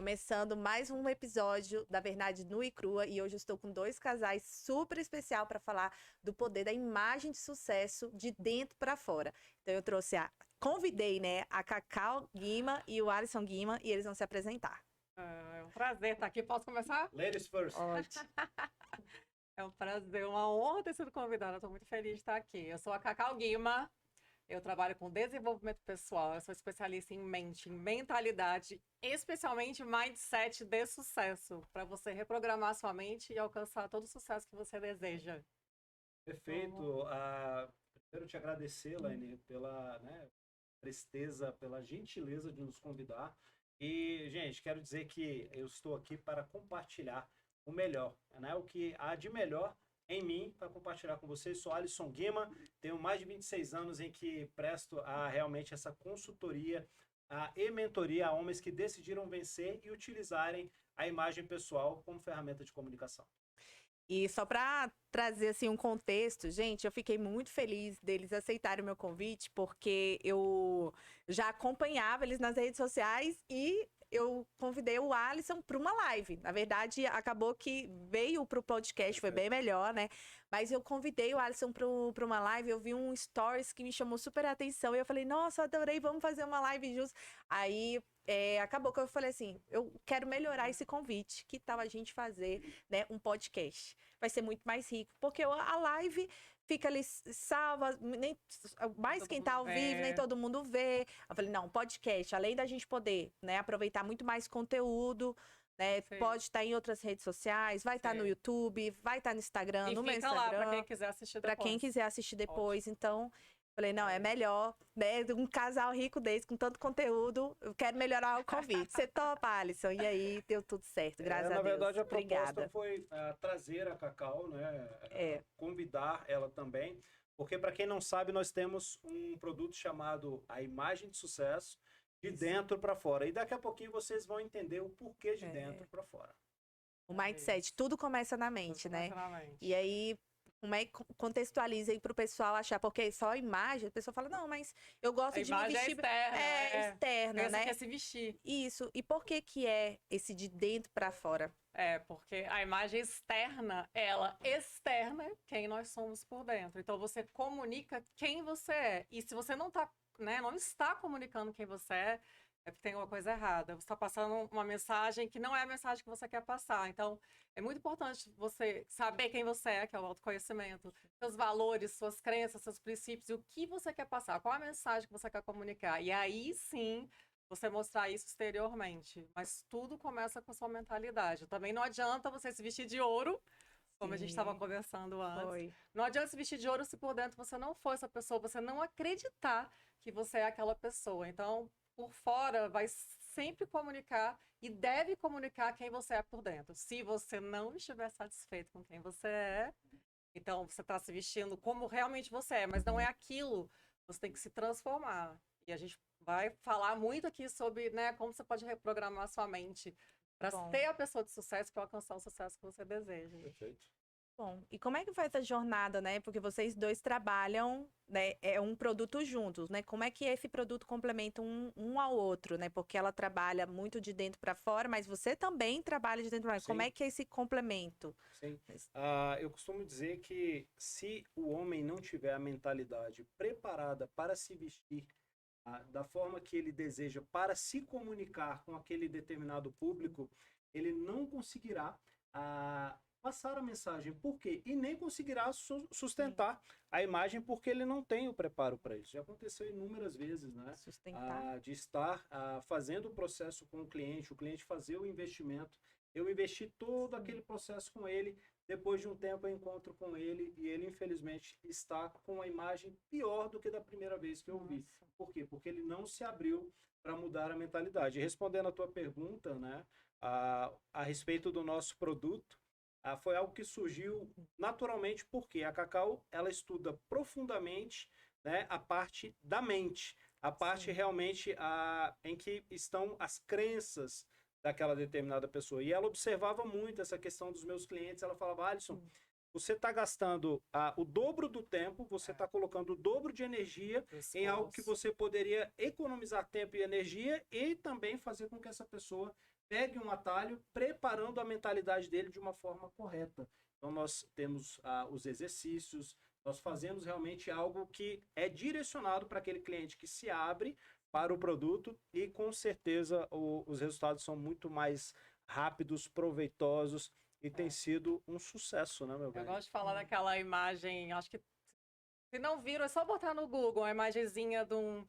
Começando mais um episódio da Verdade Nua e Crua e hoje eu estou com dois casais super especial para falar do poder da imagem de sucesso de dentro para fora. Então eu convidei, né, a Cacau Guima e o Alisson Guima e eles vão se apresentar. É um prazer estar aqui. Posso começar? Ladies first. Ótimo. É um prazer, uma honra ter sido convidada. Estou muito feliz de estar aqui. Eu sou a Cacau Guima. Eu trabalho com desenvolvimento pessoal. Eu sou especialista em mente, em mentalidade, especialmente mindset de sucesso, para você reprogramar sua mente e alcançar todo o sucesso que você deseja. Perfeito. Primeiro te agradecer, Laine, pela presteza, pela gentileza de nos convidar. E, gente, quero dizer que eu estou aqui para compartilhar o melhor, né? O que há de melhor em mim para compartilhar com vocês. Sou Alisson Guima, tenho mais de 26 anos em que presto realmente essa consultoria e mentoria a homens que decidiram vencer e utilizarem a imagem pessoal como ferramenta de comunicação. E só para trazer assim um contexto, gente, eu fiquei muito feliz deles aceitarem o meu convite, porque eu já acompanhava eles nas redes sociais e eu convidei o Alisson para uma live. Na verdade, acabou que veio para o podcast, foi bem melhor, né? Mas eu convidei o Alisson para uma live, eu vi um stories que me chamou super a atenção e eu falei, nossa, adorei, vamos fazer uma live juntos. Aí acabou que eu falei assim, eu quero melhorar esse convite, que tal a gente fazer, né, um podcast? Vai ser muito mais rico, porque a live fica ali salva, mais quem tá ao vivo, nem todo mundo vê. Eu falei, não, podcast, além da gente poder, né, aproveitar muito mais conteúdo, né, pode estar em outras redes sociais, vai estar no YouTube, vai estar no Instagram, no meu Instagram. Lá para quem quiser assistir depois. Para quem quiser assistir depois, então... Falei, não, é melhor, né? Um casal rico desse, com tanto conteúdo, eu quero melhorar o convite. Você topa, Alisson? E aí, deu tudo certo, graças a Deus. Na verdade, a proposta Obrigada. foi trazer a Cacau, né? Convidar ela também. Porque, para quem não sabe, nós temos um produto chamado a imagem de sucesso de dentro para fora. E daqui a pouquinho vocês vão entender o porquê de dentro para fora. O mindset, tudo começa na mente, né? E aí... Como é que contextualiza aí pro pessoal achar? Porque só a imagem, a pessoa fala, não, mas eu gosto de me vestir... externa, Pensa né? que é se vestir. Isso. E por que é esse de dentro para fora? Porque a imagem externa, ela externa quem nós somos por dentro. Então, você comunica quem você é. E se você não tá, né, não está comunicando quem você é porque tem uma coisa errada. Você está passando uma mensagem que não é a mensagem que você quer passar. Então, é muito importante você saber quem você é, que é o autoconhecimento, seus valores, suas crenças, seus princípios, e o que você quer passar, qual a mensagem que você quer comunicar. E aí, sim, você mostrar isso exteriormente. Mas tudo começa com a sua mentalidade. Também não adianta você se vestir de ouro, como a gente estava conversando antes. Não adianta se vestir de ouro se por dentro você não for essa pessoa, você não acreditar que você é aquela pessoa. Então, por fora, vai sempre comunicar e deve comunicar quem você é por dentro. Se você não estiver satisfeito com quem você é, então você está se vestindo como realmente você é, mas não é aquilo, você tem que se transformar. E a gente vai falar muito aqui sobre, né, como você pode reprogramar a sua mente para ser a pessoa de sucesso, para alcançar o sucesso que você deseja. Perfeito. Bom, e como é que faz essa jornada, né? Porque vocês dois trabalham, né? É um produto juntos, né? Como é que esse produto complementa um ao outro, né? Porque ela trabalha muito de dentro para fora, mas você também trabalha de dentro para fora. Como é que é esse complemento? Sim. Eu costumo dizer que se o homem não tiver a mentalidade preparada para se vestir da forma que ele deseja, para se comunicar com aquele determinado público, ele não conseguirá passar a mensagem. Por quê? E nem conseguirá sustentar a imagem porque ele não tem o preparo para isso. Já aconteceu inúmeras vezes, né? De estar fazendo o processo com o cliente fazer o investimento, eu investi todo aquele processo com ele, depois de um tempo eu encontro com ele e ele infelizmente está com a imagem pior do que da primeira vez que eu vi. Por quê? Porque ele não se abriu para mudar a mentalidade. E respondendo a tua pergunta, né, a respeito do nosso produto, foi algo que surgiu naturalmente porque a Cacau, ela estuda profundamente, né, a parte da mente, a parte realmente em que estão as crenças daquela determinada pessoa. E ela observava muito essa questão dos meus clientes, ela falava, Alisson, você está gastando o dobro do tempo, você está colocando o dobro de energia em algo que você poderia economizar tempo e energia e também fazer com que essa pessoa pegue um atalho, preparando a mentalidade dele de uma forma correta. Então, nós temos os exercícios, nós fazemos realmente algo que é direcionado para aquele cliente que se abre para o produto e, com certeza, os resultados são muito mais rápidos, proveitosos e tem sido um sucesso, né, meu bem? Eu gosto de falar daquela imagem, acho que se não viram, é só botar no Google a imagenzinha de um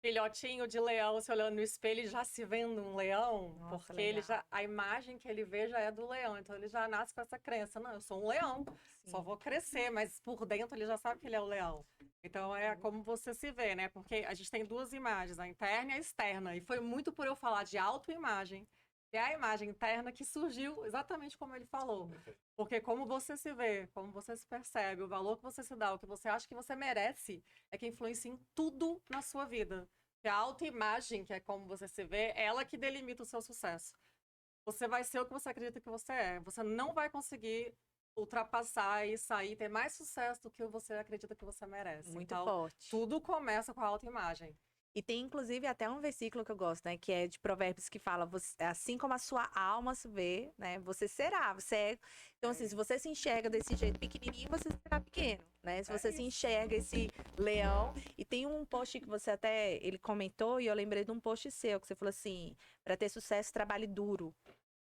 filhotinho de leão se olhando no espelho e já se vendo um leão, Nossa, porque ele legal. já, a imagem que ele vê já é do leão, então ele já nasce com essa crença, não, eu sou um leão, só Sim. vou crescer, mas por dentro ele já sabe que ele é o leão. Então é como você se vê, né? Porque a gente tem duas imagens, a interna e a externa, e foi muito por eu falar de autoimagem, que é a imagem interna que surgiu exatamente como ele falou. Porque como você se vê, como você se percebe, o valor que você se dá, o que você acha que você merece, é que influencia em tudo na sua vida. Que a autoimagem, que é como você se vê, é ela que delimita o seu sucesso. Você vai ser o que você acredita que você é. Você não vai conseguir ultrapassar e sair, ter mais sucesso do que você acredita que você merece. Muito Então, forte. tudo começa com a autoimagem. E tem, inclusive, até um versículo que eu gosto, né? Que é de Provérbios, que fala, assim como a sua alma se vê, né? Você será, você é... Então, assim, se você se enxerga desse jeito pequenininho, você será pequeno, né? Se você se enxerga esse leão... E tem um post que você até, ele comentou, e eu lembrei de um post seu, que você falou assim, para ter sucesso, trabalhe duro.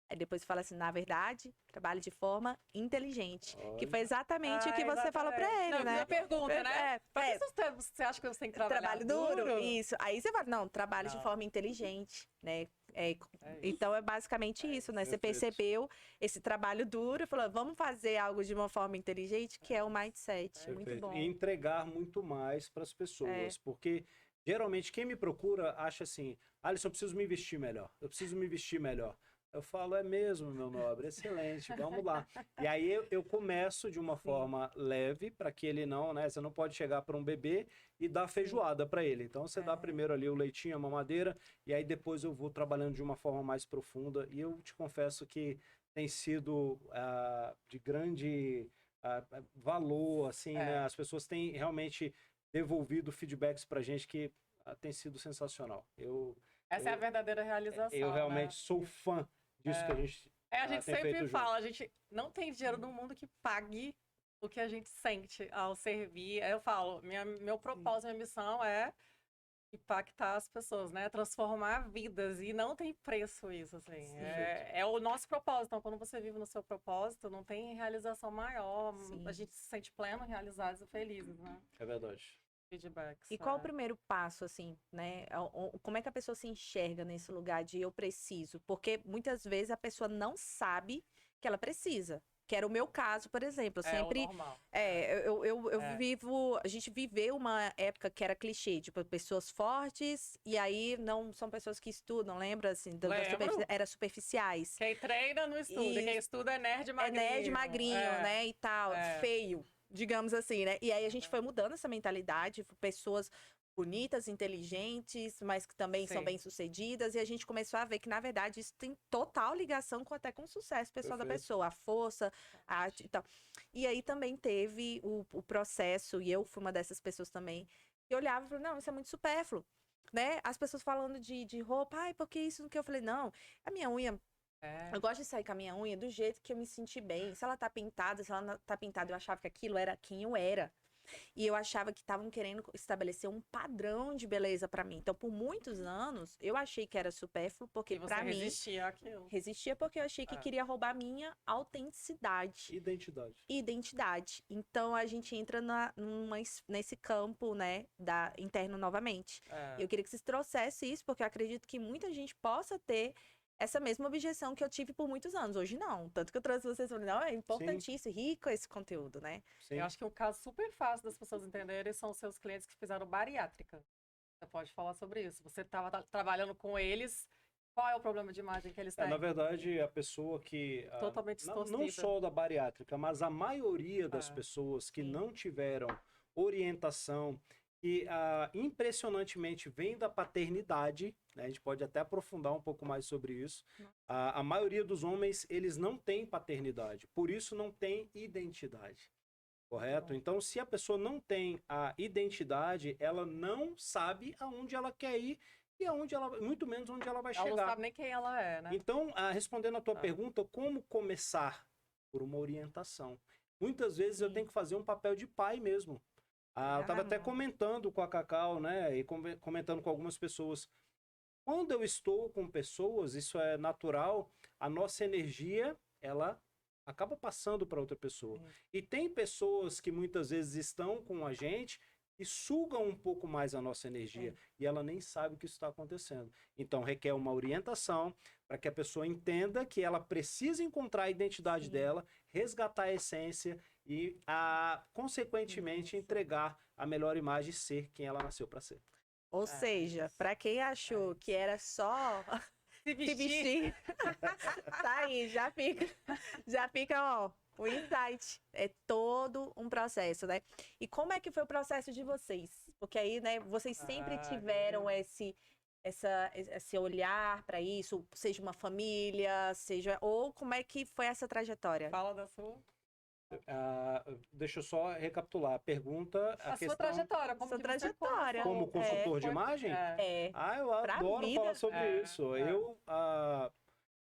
Aí depois fala assim, na verdade, trabalhe de forma inteligente. Que foi exatamente o que você falou pra ele, não, né? Não, pergunta, né? Pra que você acha que você tem que trabalhar Trabalho duro? Isso. Aí você fala, não, trabalho de Não. forma inteligente, né? isso. Então é basicamente isso, né? Você Perfeito. percebeu esse trabalho duro e falou, vamos fazer algo de uma forma inteligente, que é o mindset. Muito Perfeito. bom. E entregar muito mais para as pessoas, porque geralmente quem me procura acha assim, Alisson, eu preciso me vestir melhor, eu preciso me vestir melhor. Eu falo, é mesmo, meu nobre, excelente, vamos lá. E aí eu começo de uma forma leve, para que ele não, né? Você não pode chegar para um bebê e dar feijoada para ele. Então você dá primeiro ali o leitinho, a mamadeira, e aí depois eu vou trabalhando de uma forma mais profunda. E eu te confesso que tem sido de grande valor, assim, né? As pessoas têm realmente devolvido feedbacks pra gente que tem sido sensacional. Essa é a verdadeira realização. Eu realmente né? sou fã disso que a gente A gente tem feito sempre junto. fala, a gente não tem dinheiro no mundo que pague o que a gente sente ao servir. Aí eu falo, meu propósito, minha missão é impactar as pessoas, né? Transformar vidas. E não tem preço isso, assim. É o nosso propósito. Então, quando você vive no seu propósito, não tem realização maior. Sim. A gente se sente pleno, realizados e felizes, né? É verdade. Feedbacks. E qual o primeiro passo, assim, né? Como é que a pessoa se enxerga nesse lugar de eu preciso? Porque muitas vezes a pessoa não sabe que ela precisa. Que era o meu caso, por exemplo. Eu sempre. o normal. Eu vivo. A gente viveu uma época que era clichê, tipo, pessoas fortes, e aí não são pessoas que estudam, lembra? Assim, Lembro. era superficiais. Quem treina não estuda, E quem estuda é nerd magrinho. É nerd magrinho, né? E tal, feio, digamos assim, né? E aí a gente foi mudando essa mentalidade, pessoas bonitas, inteligentes, mas que também são Sim. bem-sucedidas, e a gente começou a ver que, na verdade, isso tem total ligação até com o sucesso pessoal da pessoa, a força, a arte e tal. E aí também teve o processo, e eu fui uma dessas pessoas também, que olhava e falava, não, isso é muito supérfluo, né? As pessoas falando de roupa, ai, porque isso, no que eu falei, não, a minha unha, eu gosto de sair com a minha unha do jeito que eu me senti bem. Se ela tá pintada, se ela não tá pintada, eu achava que aquilo era quem eu era. E eu achava que estavam querendo estabelecer um padrão de beleza pra mim. Então, por muitos anos, eu achei que era supérfluo, porque pra mim... resistia àquilo. Resistia porque eu achei que queria roubar a minha autenticidade. Identidade. Então, a gente entra nesse campo, né, interno novamente. Eu queria que vocês trouxessem isso, porque eu acredito que muita gente possa ter essa mesma objeção que eu tive por muitos anos. Hoje não. Tanto que eu trouxe vocês falando, não, é importantíssimo, rico esse conteúdo, né? Sim. Eu acho que um caso super fácil das pessoas entenderem são os seus clientes que fizeram bariátrica. Você pode falar sobre isso. Você estava trabalhando com eles, qual é o problema de imagem que eles têm? Na verdade, a pessoa que... Totalmente não só da bariátrica, mas a maioria das pessoas que não tiveram orientação, que impressionantemente vem da paternidade, né? A gente pode até aprofundar um pouco mais sobre isso. A maioria dos homens, eles não têm paternidade, por isso não tem identidade, correto? Então, se a pessoa não tem a identidade, ela não sabe aonde ela quer ir e muito menos onde ela vai Ela não chegar. sabe nem quem ela é, né? Então, respondendo a tua Ah. pergunta, como começar? Por uma orientação. Muitas vezes eu Sim. tenho que fazer um papel de pai mesmo. Eu estava até comentando com a Cacau, né? E comentando com algumas pessoas. Quando eu estou com pessoas, isso é natural, a nossa energia, ela acaba passando para outra pessoa. E tem pessoas que muitas vezes estão com a gente e sugam um pouco mais a nossa energia. E ela nem sabe o que está acontecendo. Então, requer uma orientação para que a pessoa entenda que ela precisa encontrar a identidade dela, resgatar a essência e, consequentemente, entregar a melhor imagem e ser quem ela nasceu para ser. Ou seja, para quem achou que era só Se se vestir, tá aí, já fica, ó, o insight. É todo um processo, né? E como é que foi o processo de vocês? Porque aí, né, vocês sempre tiveram esse olhar para isso, seja uma família, ou como é que foi essa trajetória? Fala da sua. Deixa eu só recapitular. A pergunta, A sua trajetória, como Sua que trajetória. Você como consultor de imagem? É. Eu Pra adoro vida. falar sobre isso. É. Eu,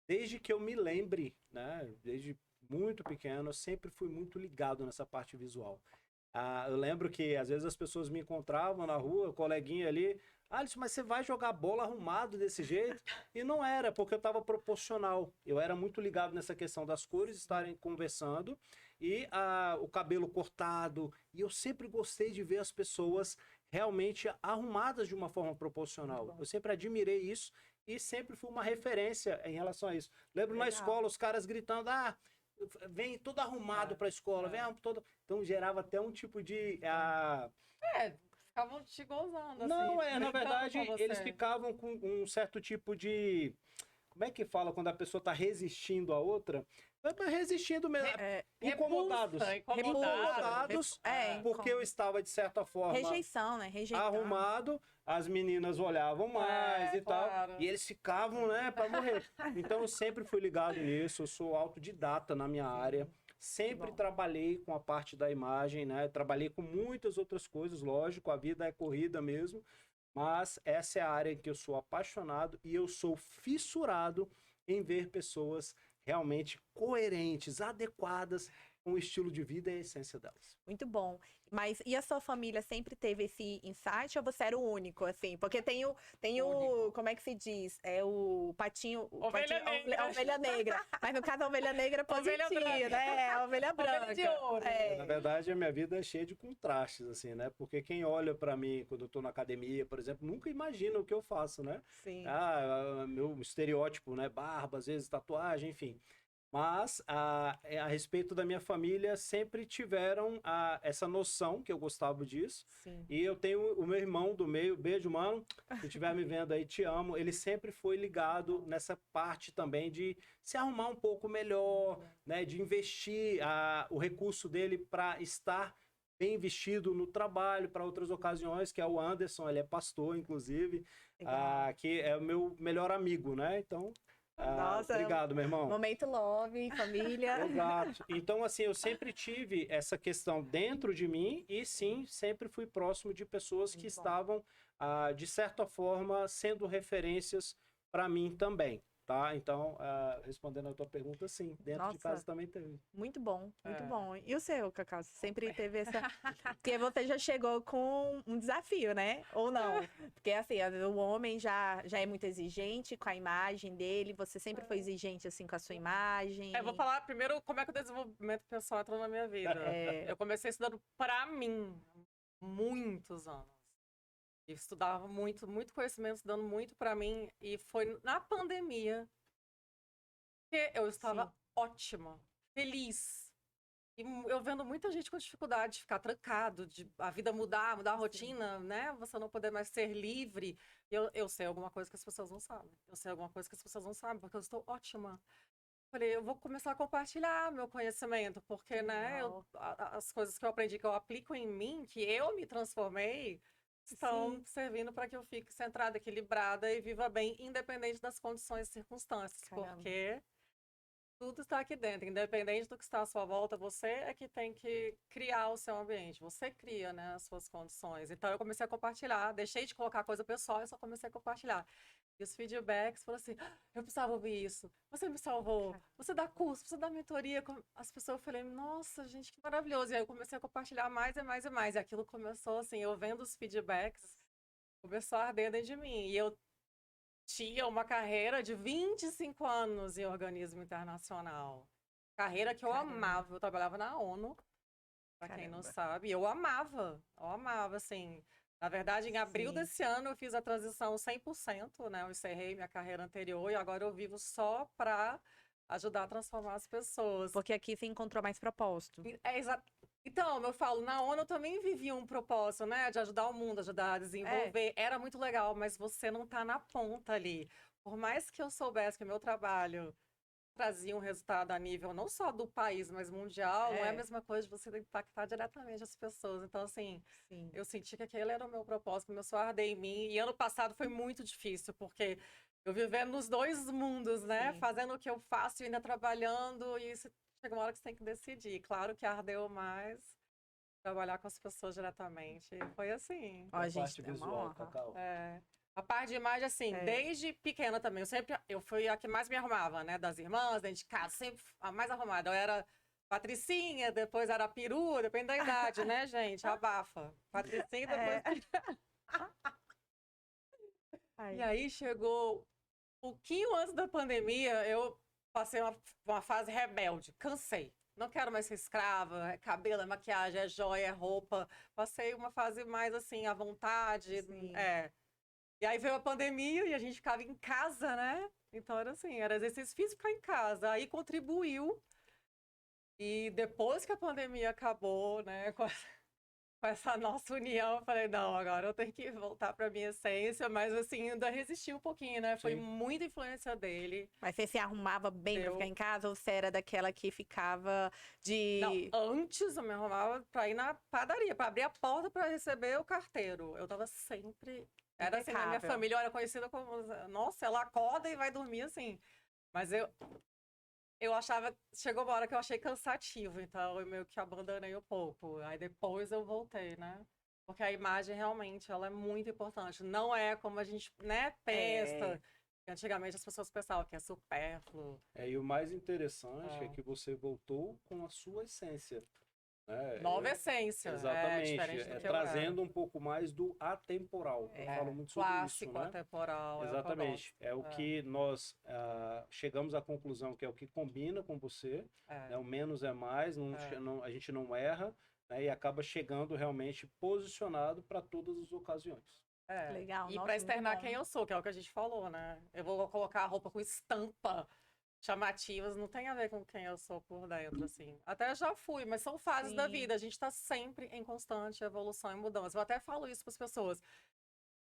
desde que eu me lembre, né, desde muito pequeno, eu sempre fui muito ligado nessa parte visual. Eu lembro que às vezes as pessoas me encontravam na rua, o coleguinha ali, Alisson, mas você vai jogar bola arrumado desse jeito? E não era, porque eu estava proporcional. Eu era muito ligado nessa questão das cores estarem conversando e o cabelo cortado. E eu sempre gostei de ver as pessoas realmente arrumadas de uma forma proporcional. Eu sempre admirei isso e sempre fui uma referência em relação a isso. Lembro na escola os caras gritando, vem todo arrumado para a escola, vem todo... Então gerava até um tipo de... Ficavam te gozando, Não, assim. na verdade, brincando com você. eles ficavam com um certo tipo de... Como é que fala quando a pessoa está resistindo a outra? Resistindo mesmo. Incomodados. Incomodados, porque eu estava, de certa forma... Rejeição, né? Rejeição. Arrumado, as meninas olhavam mais e tal, e eles ficavam, né, para morrer. Então eu sempre fui ligado nisso, eu sou autodidata na minha área, sempre trabalhei com a parte da imagem, né, trabalhei com muitas outras coisas, lógico, a vida é corrida mesmo, mas essa é a área em que eu sou apaixonado e eu sou fissurado em ver pessoas realmente coerentes, adequadas com o estilo de vida e a essência delas. Muito bom. Mas e a sua família sempre teve esse insight ou você era o único, assim? Porque tem o como é que se diz? É o patinho... Ovelha negra. A ovelha negra. Mas no caso, a ovelha negra é Ovelha positiva, branca. né? A ovelha branca. de ouro. Na verdade, a minha vida é cheia de contrastes, assim, né? Porque quem olha para mim quando eu tô na academia, por exemplo, nunca imagina o que eu faço, né? Sim. Meu estereótipo, né? Barba, às vezes tatuagem, enfim. Mas, a respeito da minha família, sempre tiveram essa noção que eu gostava disso. Sim. E eu tenho o meu irmão do meio, beijo, mano, se estiver me vendo aí, te amo. Ele sempre foi ligado nessa parte também de se arrumar um pouco melhor, né? De investir o recurso dele para estar bem vestido no trabalho, para outras ocasiões, que é o Anderson, ele é pastor, inclusive, que é o meu melhor amigo, né? Então... Nossa, obrigado, meu irmão. Momento love, família. Exato. Então, assim, eu sempre tive essa questão dentro de mim e, sim, sempre fui próximo de pessoas que estavam, de certa forma, sendo referências para mim também, tá? Então, respondendo a tua pergunta, sim, dentro de casa também teve. Muito bom, muito bom. E o seu, Cacau? Você sempre teve essa... Porque você já chegou com um desafio, né? Ou não? Porque, assim, o homem já é muito exigente com a imagem dele. Você sempre foi exigente, assim, com a sua imagem. Eu vou falar primeiro como é que o desenvolvimento pessoal entrou na minha vida. Eu comecei estudando pra mim, muitos anos. Eu estudava muito, muito conhecimento, estudando muito pra mim. E foi na pandemia que eu estava ótima, feliz. E eu vendo muita gente com dificuldade de ficar trancado, de a vida mudar a rotina, né? Você não poder mais ser livre. Eu sei alguma coisa que as pessoas não sabem. Eu sei alguma coisa que as pessoas não sabem, porque eu estou ótima. Falei, eu vou começar a compartilhar meu conhecimento, porque, né, as coisas que eu aprendi, que eu aplico em mim, que eu me transformei, estão servindo para que eu fique centrada, equilibrada e viva bem, independente das condições e circunstâncias. Caramba. Porque Tudo está aqui dentro, independente do que está à sua volta, você é que tem que criar o seu ambiente, você cria, né, as suas condições. Então eu comecei a compartilhar, deixei de colocar coisa pessoal e só comecei a compartilhar. E os feedbacks foram assim: "Ah, eu precisava ouvir isso, você me salvou, você dá curso, você dá mentoria." As pessoas, eu falei, nossa, gente, que maravilhoso. E aí eu comecei a compartilhar mais e mais e mais. E aquilo começou assim, eu vendo os feedbacks, começou a arder dentro de mim. E eu tinha uma carreira de 25 anos em organismo internacional. Carreira que eu Caramba. amava. Eu trabalhava na ONU, para quem não Caramba. sabe. Eu amava, assim. Na verdade, em abril Sim. desse ano, eu fiz a transição 100%, né? Eu encerrei minha carreira anterior e agora eu vivo só para ajudar a transformar as pessoas. Porque aqui você encontrou mais propósito. Então, eu falo, na ONU eu também vivia um propósito, né? De ajudar o mundo, ajudar a desenvolver. Era muito legal, mas você não tá na ponta ali. Por mais que eu soubesse que o meu trabalho trazia um resultado a nível não só do país, mas mundial, não é a mesma coisa de você impactar diretamente as pessoas. Então, assim, Sim. eu senti que aquele era o meu propósito, começou a arder em mim. E ano passado foi muito difícil, porque eu vivendo nos dois mundos, né? Sim. Fazendo o que eu faço e ainda trabalhando, e isso chega uma hora que você tem que decidir. Claro que ardeu mais trabalhar com as pessoas diretamente. E foi assim. Ó, A gente, parte é uma visual, honra. Cacau. A parte de imagem, assim, desde pequena também. Eu fui a que mais me arrumava, né? Das irmãs, dentro de casa, sempre a mais arrumada. Eu era Patricinha, depois era perua, depende da idade, né, gente? Abafa. Patricinha, depois... E aí chegou um pouquinho antes da pandemia, eu passei uma fase rebelde. Cansei. Não quero mais ser escrava, é cabelo, é maquiagem, é joia, é roupa. Passei uma fase mais assim, à vontade. Sim. E aí veio a pandemia e a gente ficava em casa, né? Então era assim, era exercício físico ficar em casa. Aí contribuiu. E depois que a pandemia acabou, né, com essa nossa união, eu falei, não, agora eu tenho que voltar para minha essência, mas assim, ainda resisti um pouquinho, né? Foi Sim. muita influência dele. Mas você se arrumava bem pra Eu- ficar em casa ou você era daquela que ficava de. Não, antes eu me arrumava para ir na padaria, para abrir a porta para receber o carteiro. Eu tava sempre. Era assim, na minha Impecável. família eu era conhecida como, nossa, ela acorda e vai dormir assim. Mas eu achava, chegou uma hora que eu achei cansativo, então eu meio que abandonei um pouco. Aí depois eu voltei, né? Porque a imagem realmente, ela é muito importante. Não é como a gente, né, pensa. Antigamente as pessoas pensavam que é supérfluo. E o mais interessante é É. que você voltou com a sua essência. Né? Nova essência. Exatamente. Diferente do que eu Trazendo era. um pouco mais do atemporal. Eu falo muito sobre Clássico, isso, né? atemporal. Exatamente. É o É. que nós chegamos à conclusão que é o que combina com você. Né? O menos é mais, a gente não erra, né? E acaba chegando realmente posicionado para todas as ocasiões. Legal. E Nossa, para muito externar bom. quem eu sou, que é o que a gente falou, né? Eu vou colocar a roupa com estampa chamativas, não tem a ver com quem eu sou por dentro, assim. Até já fui, mas são fases da Sim. vida. A gente está sempre em constante evolução e mudança. Eu até falo isso para as pessoas.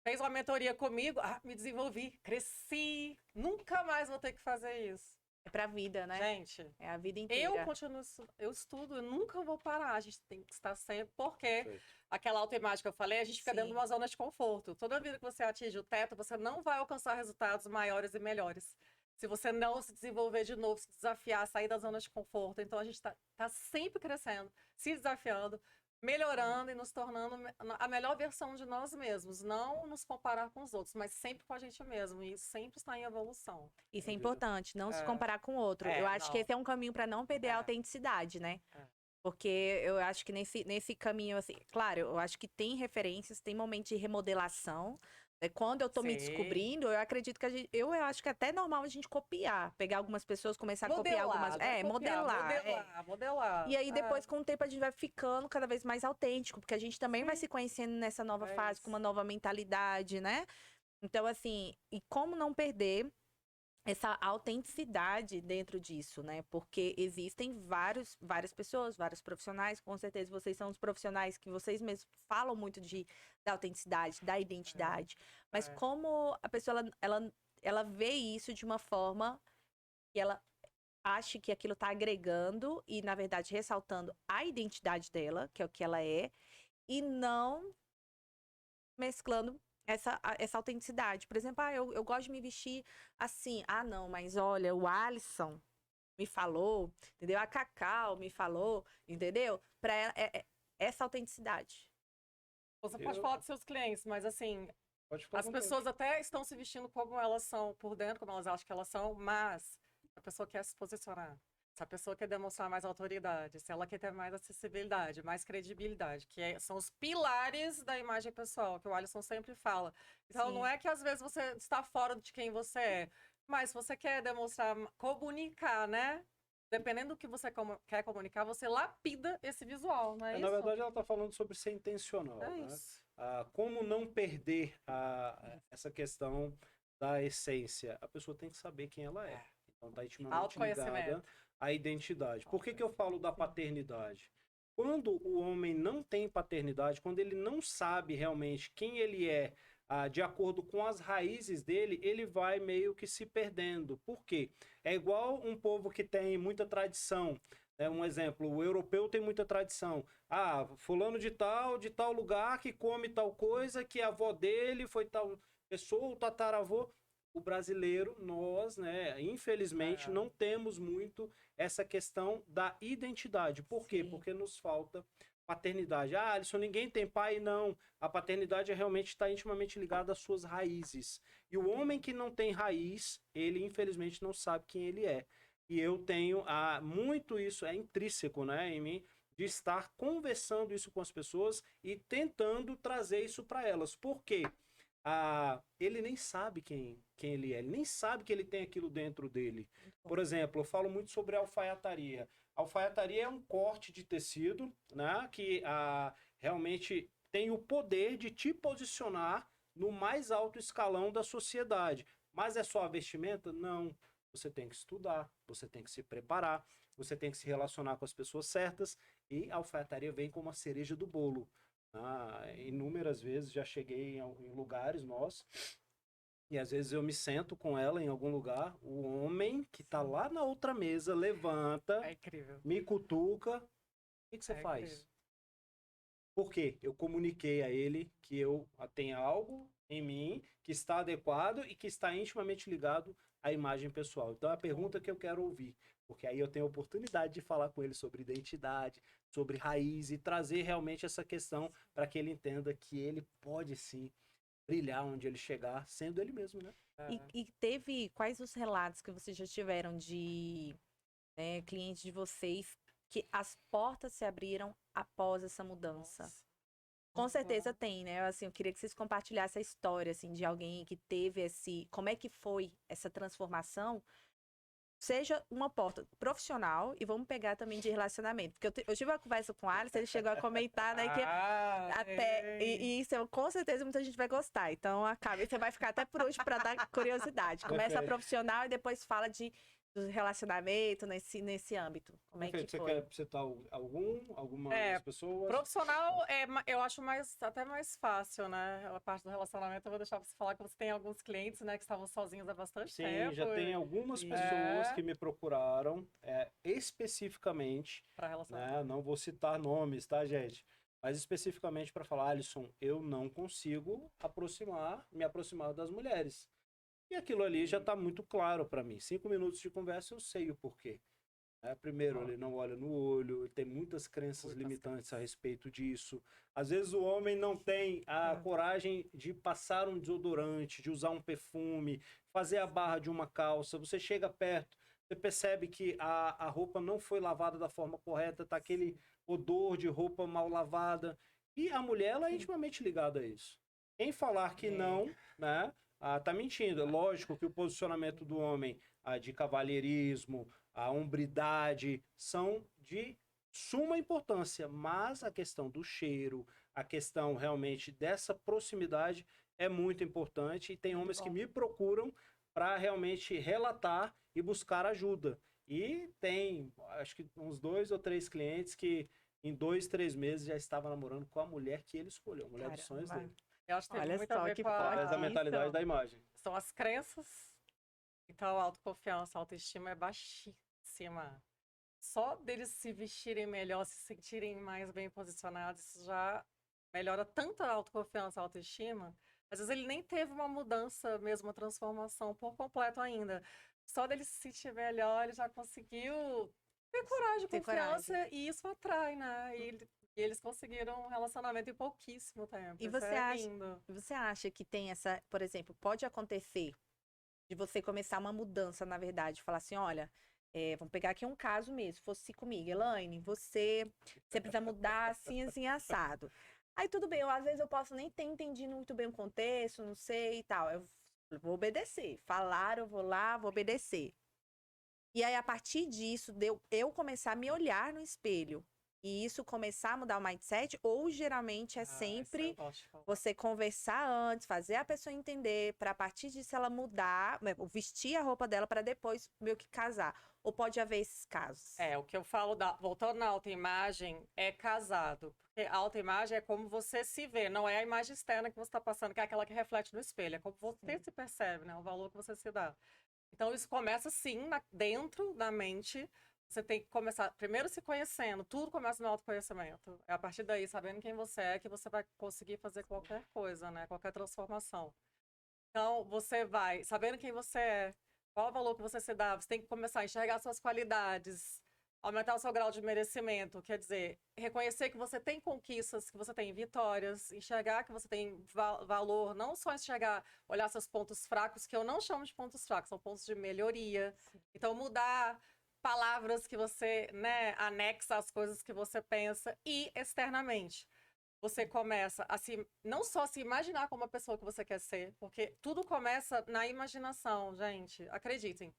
Fez uma mentoria comigo, me desenvolvi, cresci. Nunca mais vou ter que fazer isso. É pra vida, né? Gente, É a vida inteira. eu continuo, eu estudo, eu nunca vou parar. A gente tem que estar sempre, porque Perfeito. aquela autoimagem que eu falei, a gente fica dentro Sim. de uma zona de conforto. Toda vida que você atinge o teto, você não vai alcançar resultados maiores e melhores. Se você não se desenvolver de novo, se desafiar, sair da zona de conforto. Então, a gente tá sempre crescendo, se desafiando, melhorando e nos tornando a melhor versão de nós mesmos. Não nos comparar com os outros, mas sempre com a gente mesmo. E sempre está em evolução. Isso é importante, não se É. comparar com o outro. Eu acho que não. esse é um caminho pra não perder a autenticidade, né? Porque eu acho que nesse caminho, assim, claro, eu acho que tem referências, tem momentos de remodelação. Quando eu tô me Sim. descobrindo, eu acredito que eu acho que é até normal a gente copiar. Pegar algumas pessoas, começar a copiar algumas. Modelar. E aí, depois, com o tempo, a gente vai ficando cada vez mais autêntico, porque a gente também vai se conhecendo nessa nova fase, com uma nova mentalidade, né? Então, assim, e como não perder essa autenticidade dentro disso, né? Porque existem várias pessoas, vários profissionais, com certeza vocês são os profissionais que vocês mesmos falam muito da autenticidade, da identidade. Mas como a pessoa, ela vê isso de uma forma que ela acha que aquilo tá agregando e, na verdade, ressaltando a identidade dela, que é o que ela é, e não mesclando essa autenticidade. Por exemplo, eu gosto de me vestir assim. Ah, não, mas olha, o Alisson, me falou, entendeu? A Cacau me falou, entendeu? Pra ela, essa autenticidade. Você pode falar dos seus clientes, mas assim, Pode falar as com pessoas até estão se vestindo como elas são por dentro, como elas acham que elas são, mas a pessoa quer se posicionar. Se a pessoa quer demonstrar mais autoridade, se ela quer ter mais acessibilidade, mais credibilidade, são os pilares da imagem pessoal, que o Alisson sempre fala. Então, Sim. não é que às vezes você está fora de quem você é, mas se você quer demonstrar, comunicar, né? Dependendo do que você quer comunicar, você lapida esse visual, não é isso? Na verdade, ela está falando sobre ser intencional, É né? isso. Como não perder essa questão da essência? A pessoa tem que saber quem ela é. Então, está intimamente ligada Autoconhecimento. à identidade. Por que eu falo da paternidade? Quando o homem não tem paternidade, quando ele não sabe realmente quem ele é, de acordo com as raízes dele, ele vai meio que se perdendo. Por quê? É igual um povo que tem muita tradição. Um exemplo, o europeu tem muita tradição. Fulano de tal lugar que come tal coisa, que a avó dele foi tal pessoa, o tataravô. O brasileiro, nós, né, infelizmente, não temos muito essa questão da identidade. Por quê? Sim. Porque nos falta paternidade. Alisson, ninguém tem pai? Não. A paternidade realmente está intimamente ligada às suas raízes. E o homem que não tem raiz, ele infelizmente não sabe quem ele é. E eu tenho muito isso, é intrínseco, né, em mim, de estar conversando isso com as pessoas e tentando trazer isso para elas. Por quê? Ele nem sabe quem ele é, ele nem sabe que ele tem aquilo dentro dele. Por exemplo, eu falo muito sobre alfaiataria. Alfaiataria é um corte de tecido, né, que realmente tem o poder de te posicionar no mais alto escalão da sociedade. Mas é só a vestimenta? Não. Você tem que estudar, você tem que se preparar, você tem que se relacionar com as pessoas certas, e a alfaiataria vem como a cereja do bolo. Inúmeras vezes já cheguei em lugares nossos, e às vezes eu me sento com ela em algum lugar, o homem que está lá na outra mesa levanta, É incrível. me cutuca, o que você faz? Incrível. Por quê? Eu comuniquei a ele que eu tenho algo em mim que está adequado e que está intimamente ligado à imagem pessoal. Então, a pergunta que eu quero ouvir, porque aí eu tenho a oportunidade de falar com ele sobre identidade, sobre raiz e trazer realmente essa questão para que ele entenda que ele pode sim brilhar onde ele chegar, sendo ele mesmo, né? E teve quais os relatos que vocês já tiveram de clientes de vocês que as portas se abriram após essa mudança? Nossa. Com certeza tem, né? Assim, eu queria que vocês compartilhassem a história, assim, de alguém que teve como é que foi essa transformação, seja uma porta profissional, e vamos pegar também de relacionamento, porque eu tive uma conversa com o Alisson, ele chegou a comentar, né, que e isso com certeza muita gente vai gostar, então acaba, você vai ficar até por hoje para dar curiosidade. Começa a profissional e depois fala do relacionamento nesse âmbito. Como é que Você foi? quer citar algumas pessoas? Profissional, eu acho até mais fácil, né? A parte do relacionamento eu vou deixar você falar que você tem alguns clientes, né, que estavam sozinhos há bastante tempo. Sim, já tem algumas pessoas que me procuraram especificamente, para relacionamento. né? Não vou citar nomes, tá, gente? Mas especificamente para falar, Alisson, eu não consigo me aproximar das mulheres. E aquilo ali já está muito claro para mim. 5 minutos de conversa eu sei o porquê. Primeiro, ele não olha no olho, ele tem muitas crenças limitantes a respeito disso. Às vezes o homem não tem a coragem de passar um desodorante, de usar um perfume, fazer a barra de uma calça. Você chega perto, você percebe que a roupa não foi lavada da forma correta, tá aquele odor de roupa mal lavada. E a mulher, ela é intimamente ligada a isso. Quem falar que não, né, tá mentindo. É lógico que o posicionamento do homem de cavalheirismo, a hombridade, são de suma importância, mas a questão do cheiro, a questão realmente dessa proximidade é muito importante, e tem homens que me procuram para realmente relatar e buscar ajuda. E tem, acho que uns 2 ou 3 clientes que em 2, 3 meses já estavam namorando com a mulher que ele escolheu, a mulher dos sonhos dele. Eu acho que tem Olha muito a só ver que com Através da mentalidade da imagem. São as crenças. Então, a autoconfiança, a autoestima é baixíssima. Só deles se vestirem melhor, se sentirem mais bem posicionados, isso já melhora tanto a autoconfiança, a autoestima. Às vezes ele nem teve uma mudança mesmo, uma transformação por completo ainda. só dele se sentir melhor, ele já conseguiu ter coragem, Ter confiança, e isso atrai, né? E eles conseguiram um relacionamento em pouquíssimo tempo. E Isso você é acha, lindo. você acha que tem essa, por exemplo, pode acontecer de você começar uma mudança, na verdade, falar assim, olha, vamos pegar aqui um caso mesmo, fosse comigo, Elaine, você precisa mudar assim, assim, assado. Aí tudo bem, às vezes eu posso nem ter entendido muito bem o contexto, não sei e tal. Eu vou obedecer. Falaram, eu vou lá, vou obedecer. E aí, a partir disso, eu começar a me olhar no espelho. E isso começar a mudar o mindset, ou geralmente é Isso eu sempre gosto de falar. você conversar antes, fazer a pessoa entender, para a partir disso ela mudar, né, vestir a roupa dela para depois meio que casar. Ou pode haver esses casos. O que eu falo, voltando na autoimagem, é casado. Porque a autoimagem é como você se vê, não é a imagem externa que você está passando, que é aquela que reflete no espelho. É como você se percebe, né? O valor que você se dá. Então, isso começa, sim, dentro da mente. Você tem que começar, primeiro, se conhecendo. Tudo começa no autoconhecimento. É a partir daí, sabendo quem você é, que você vai conseguir fazer qualquer coisa, né? Qualquer transformação. Então, você vai, sabendo quem você é, qual o valor que você se dá, você tem que começar a enxergar suas qualidades, aumentar o seu grau de merecimento, quer dizer, reconhecer que você tem conquistas, que você tem vitórias, enxergar que você tem valor, não só enxergar, olhar seus pontos fracos, que eu não chamo de pontos fracos, são pontos de melhoria. Então, mudar palavras que você, né, anexa às coisas que você pensa e externamente. Você começa a não só se imaginar como a pessoa que você quer ser, porque tudo começa na imaginação, gente. Acreditem.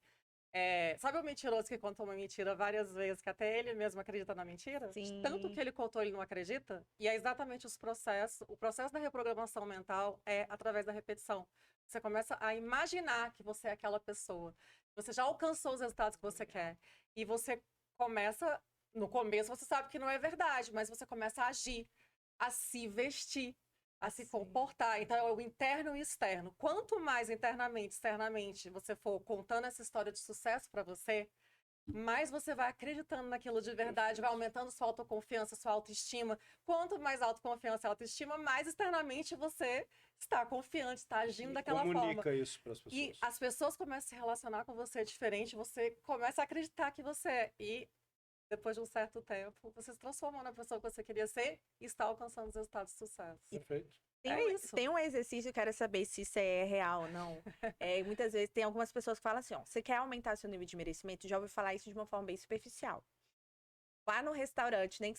Sabe o mentiroso que contou uma mentira várias vezes, que até ele mesmo acredita na mentira? De Sim. tanto que ele contou, ele não acredita? E é exatamente o processo da reprogramação mental é através da repetição. Você começa a imaginar que você é aquela pessoa. Você já alcançou os resultados que você quer. E você começa, no começo você sabe que não é verdade, mas você começa a agir, a se vestir, a se comportar. Então, é o interno e o externo. Quanto mais internamente, externamente, você for contando essa história de sucesso para você, mais você vai acreditando naquilo de verdade, vai aumentando sua autoconfiança, sua autoestima. Quanto mais autoconfiança e autoestima, mais externamente você está confiante, está agindo daquela forma. Comunica isso para as pessoas. E as pessoas começam a se relacionar com você diferente, você começa a acreditar que você é. E depois de um certo tempo, você se transformou na pessoa que você queria ser e está alcançando os resultados de sucesso. Perfeito. Isso. Tem um exercício, eu quero saber se isso é real ou não. Muitas vezes tem algumas pessoas que falam assim, ó, você quer aumentar seu nível de merecimento? Já ouvi falar isso de uma forma bem superficial. Vá no restaurante, nem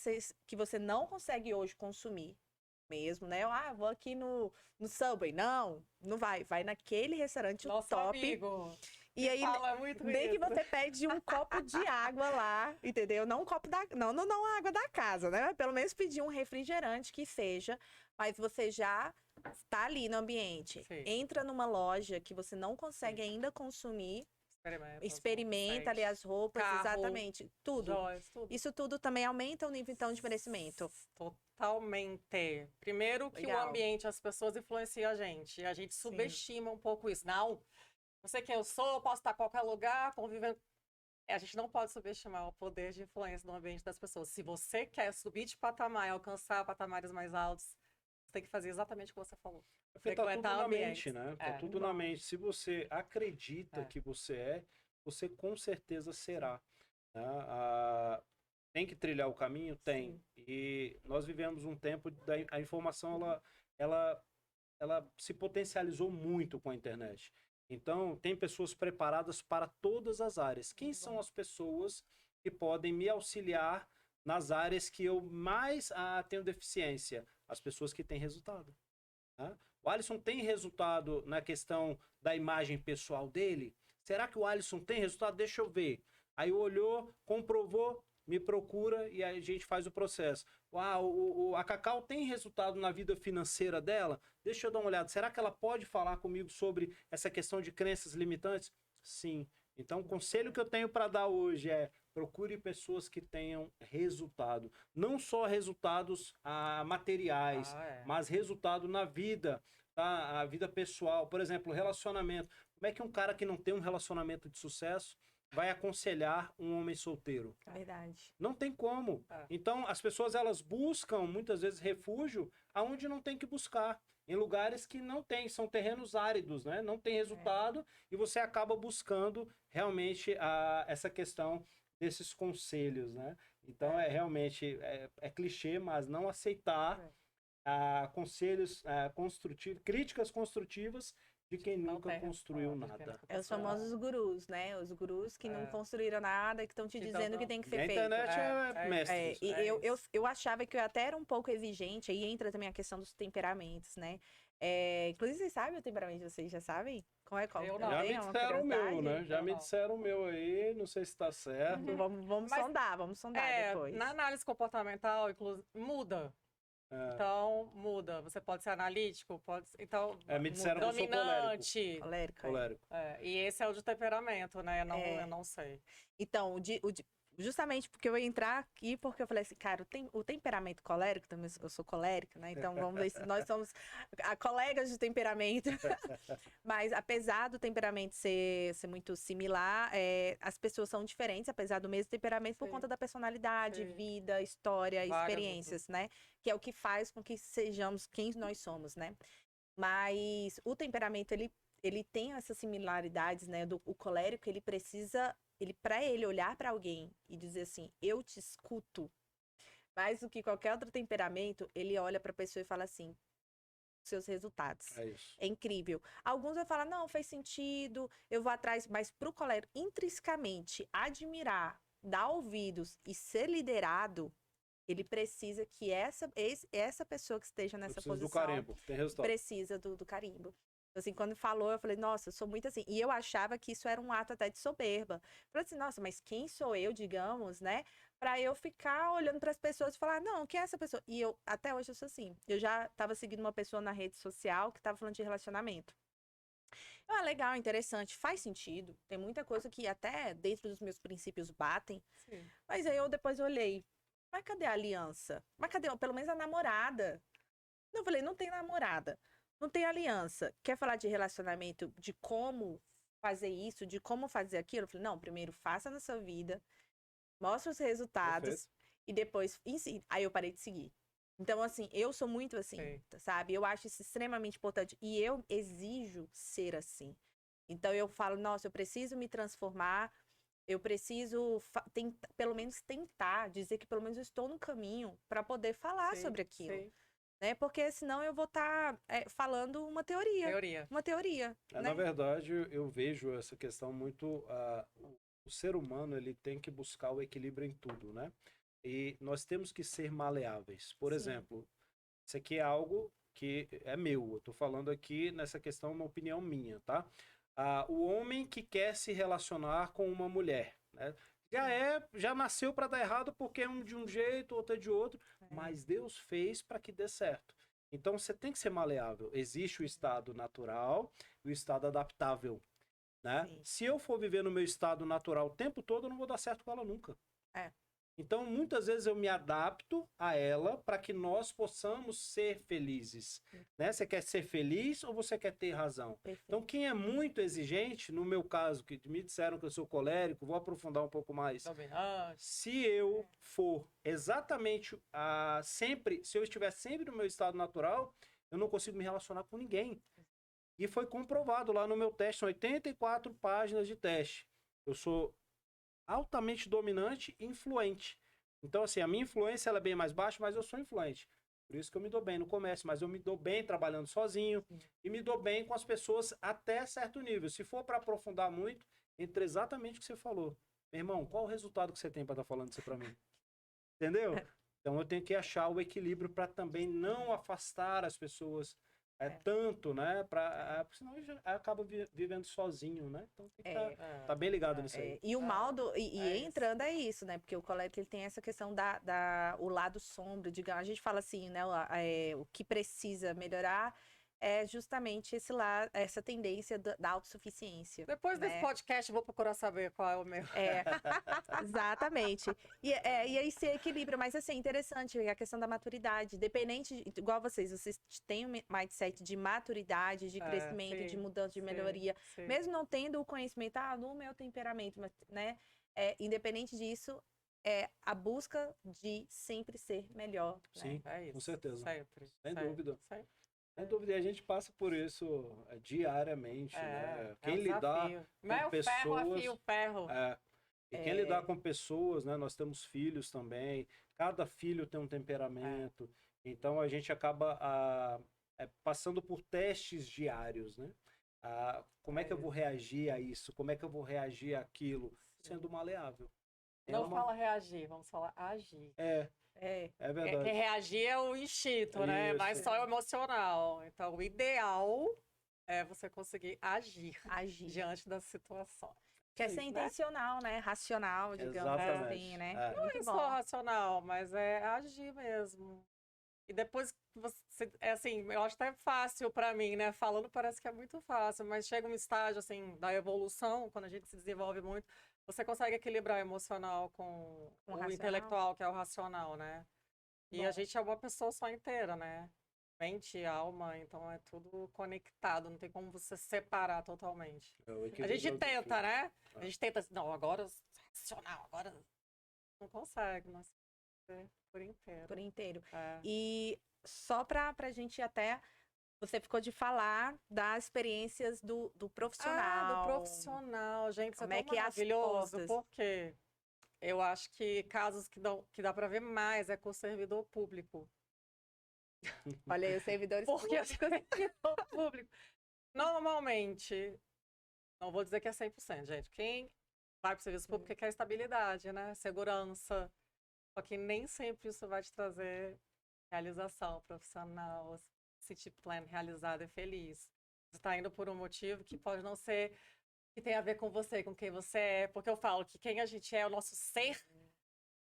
que você não consegue hoje consumir mesmo, né? Vou aqui no Subway. Não vai. Vai naquele restaurante Nosso top. Amigo. E aí, nem que você pede um copo de água lá, entendeu? Não um copo não a água da casa, né? Pelo menos pedir um refrigerante que seja, mas você já está ali no ambiente. Sim. Entra numa loja que você não consegue ainda consumir, experimenta ali as roupas, carro, exatamente, tudo. Joias, tudo. Isso tudo também aumenta o nível, então, de merecimento. Totalmente. Primeiro que Legal. o ambiente, as pessoas influenciam a gente. E a gente subestima um pouco isso. Não sei quem eu sou, eu posso estar em qualquer lugar, convivendo. A gente não pode subestimar o poder de influência no ambiente das pessoas. Se você quer subir de patamar e alcançar patamares mais altos, você tem que fazer exatamente o que você falou. Porque tá tudo na mente, ambientes. né? Tá tudo na mente. Se você acredita que você é, você com certeza será. Né? Tem que trilhar o caminho? Tem. Sim. E nós vivemos um tempo a informação ela se potencializou muito com a internet. Então, tem pessoas preparadas para todas as áreas. Quem são as pessoas que podem me auxiliar nas áreas que eu mais tenho deficiência? As pessoas que têm resultado. Né? O Alisson tem resultado na questão da imagem pessoal dele? Será que o Alisson tem resultado? Deixa eu ver. Aí olhou, comprovou, me procura e aí a gente faz o processo. A Cacau tem resultado na vida financeira dela? Deixa eu dar uma olhada. Será que ela pode falar comigo sobre essa questão de crenças limitantes? Sim. Então, o conselho que eu tenho para dar hoje é procure pessoas que tenham resultado. Não só resultados materiais, mas resultado na vida, tá? A vida pessoal. Por exemplo, relacionamento. Como é que um cara que não tem um relacionamento de sucesso, vai aconselhar um homem solteiro? Verdade. Não tem como. É. Então, as pessoas, elas buscam, muitas vezes, refúgio aonde não tem que buscar. Em lugares que não tem, são terrenos áridos, né? Não tem resultado e você acaba buscando realmente essa questão desses conselhos, né? Então, realmente, é clichê, mas não aceitar conselhos construtivos, críticas construtivas de quem Não nunca tem construiu resultado, de quem nada. nunca É os construiu famosos nada. gurus, né? Os gurus que não construíram nada, que estão te Então, dizendo o que tem que E ser a feito. internet é mestre É, disso. e eu isso. achava que eu até era um pouco exigente, aí entra também a questão dos temperamentos, né? Inclusive, vocês sabem o temperamento de vocês, já sabem? Qual Eu não. Já tem? me É uma disseram o meu, né? curiosidade? Já Eu me não. disseram o meu aí, não sei se tá certo. Vamos Mas, vamos sondar depois. na análise comportamental, inclusive, muda. É. Então, muda. Você pode ser analítico, pode ser, então, Me disseram que eu sou dominante. Colérico, é. colérico. E esse é o de temperamento, né? É. Eu não sei. Então, justamente porque eu ia entrar aqui, porque eu falei assim, cara, o temperamento colérico, também eu sou colérica, né? Então vamos ver se nós somos colegas de temperamento. Mas apesar do temperamento ser muito similar, as pessoas são diferentes, apesar do mesmo temperamento, por Sim. conta da personalidade, Sim. vida, história, Várias experiências, né? Que é o que faz com que sejamos quem nós somos, né? Mas o temperamento, ele tem essas similaridades, né? O colérico, ele precisa, para ele olhar para alguém e dizer assim, eu te escuto, mais do que qualquer outro temperamento, ele olha para a pessoa e fala assim, seus resultados. É isso. É incrível. Alguns vão falar, não, faz sentido, eu vou atrás, mas pro colérico, intrinsecamente, admirar, dar ouvidos e ser liderado, ele precisa que essa pessoa que esteja nessa Preciso do posição carimbo, tem resultado. precisa do carimbo. Assim, quando falou, eu falei, nossa, eu sou muito assim. E eu achava que isso era um ato até de soberba. Eu falei assim, nossa, mas quem sou eu, digamos, né? Pra eu ficar olhando para as pessoas e falar, não, quem é essa pessoa? E eu, até hoje, eu sou assim. Eu já tava seguindo uma pessoa na rede social que tava falando de relacionamento. Legal, interessante, faz sentido. Tem muita coisa que até dentro dos meus princípios batem. Sim. Mas aí eu depois olhei, mas cadê a aliança? Mas cadê, pelo menos a namorada? Não, eu falei, não tem namorada, não tem aliança. Quer falar de relacionamento, de como fazer isso, de como fazer aquilo? Eu falei, não, primeiro faça na sua vida, mostre os resultados Perfeito. e depois ensine. Aí eu parei de seguir. Então, assim, eu sou muito assim, Sim. sabe? Eu acho isso extremamente importante e eu exijo ser assim. Então, eu falo, nossa, eu preciso me transformar, eu preciso pelo menos tentar, dizer que pelo menos eu estou no caminho para poder falar Sim, sobre aquilo. sim. Né? Porque senão eu vou estar falando uma teoria. Teoria. Uma teoria. Né? Na verdade, eu vejo essa questão muito... o ser humano, ele tem que buscar o equilíbrio em tudo, né? E nós temos que ser maleáveis. Por Sim. exemplo, isso aqui é algo que é meu. Eu tô falando aqui nessa questão, uma opinião minha, tá? O homem que quer se relacionar com uma mulher, né? Já nasceu para dar errado porque um de um jeito, outro é de outro, mas Deus fez para que dê certo. Então você tem que ser maleável. Existe o estado natural e o estado adaptável, né? Sim. Se eu for viver no meu estado natural o tempo todo, eu não vou dar certo com ela nunca. Então, muitas vezes eu me adapto a ela para que nós possamos ser felizes, né? Você quer ser feliz ou você quer ter razão? Perfeito. Então, quem é muito exigente, no meu caso, que me disseram que eu sou colérico, vou aprofundar um pouco mais. Dominante. Se eu for exatamente se eu estiver sempre no meu estado natural, eu não consigo me relacionar com ninguém. E foi comprovado lá no meu teste, são 84 páginas de teste. Eu sou altamente dominante e influente. Então, assim, a minha influência ela é bem mais baixa, mas eu sou influente. Por isso que eu me dou bem no comércio, mas eu me dou bem trabalhando sozinho e me dou bem com as pessoas até certo nível. Se for para aprofundar muito, entra exatamente o que você falou. Meu irmão, qual o resultado que você tem para estar falando isso para mim? Entendeu? Então, eu tenho que achar o equilíbrio para também não afastar as pessoas tanto, né? Porque senão eu acaba vivendo sozinho, né? Então tem que tá bem ligado nisso aí. E o mal entrando é isso, né? Porque o colérico ele tem essa questão o lado sombra, digamos. A gente fala assim, né? O que precisa melhorar é justamente essa tendência da autossuficiência. Depois desse né? podcast, eu vou procurar saber qual é o meu. É, exatamente. E aí se equilibra, mas assim, é interessante a questão da maturidade. Dependente, igual vocês têm um mindset de maturidade, de crescimento, de Sim, mudança, de melhoria. sim. Mesmo não tendo o conhecimento, no meu temperamento, mas, né? Independente disso, é a busca de sempre ser melhor. Sim, né? É isso. com certeza. Sempre. Sem sempre, dúvida. sempre. Sem dúvida, e a gente passa por isso diariamente, né? Quem um lidar desafio. com Mas o ferro pessoas... afia o ferro. E quem lidar com pessoas, né? Nós temos filhos também. Cada filho tem um temperamento. Então a gente acaba passando por testes diários, né? Como é que eu vou reagir a isso? Como é que eu vou reagir àquilo? Sendo maleável. Não fala reagir, vamos falar agir. É verdade. Reagir é o instinto, né? Isso. Mas só o emocional. Então, o ideal é você conseguir agir diante da situação. Quer ser intencional, né? Racional, digamos assim, né? Não é só racional, mas é agir mesmo. E depois você, assim, eu acho até fácil pra mim, né? Falando parece que é muito fácil, mas chega um estágio, assim, da evolução, quando a gente se desenvolve muito, você consegue equilibrar o emocional com o intelectual, que é o racional, né? E a gente é uma pessoa só inteira, né? Mente e alma, então é tudo conectado, não tem como você separar totalmente. A gente tenta, né? A gente tenta, não, agora racional, agora não consegue, mas por inteiro. Por inteiro. E só pra gente até... Você ficou de falar das experiências do profissional. Do profissional, gente, isso Como é é tão que maravilhoso, porque eu acho que casos que dá pra ver mais é com o servidor público. Olha aí, os servidores Porque o servidor público, normalmente, não vou dizer que é 100%, gente. Quem vai para o serviço público quer estabilidade, né? Segurança. Só que nem sempre isso vai te trazer realização profissional, city plan realizado e feliz. Você está indo por um motivo que pode não ser, que tem a ver com você, com quem você é. Porque eu falo que quem a gente é o nosso ser,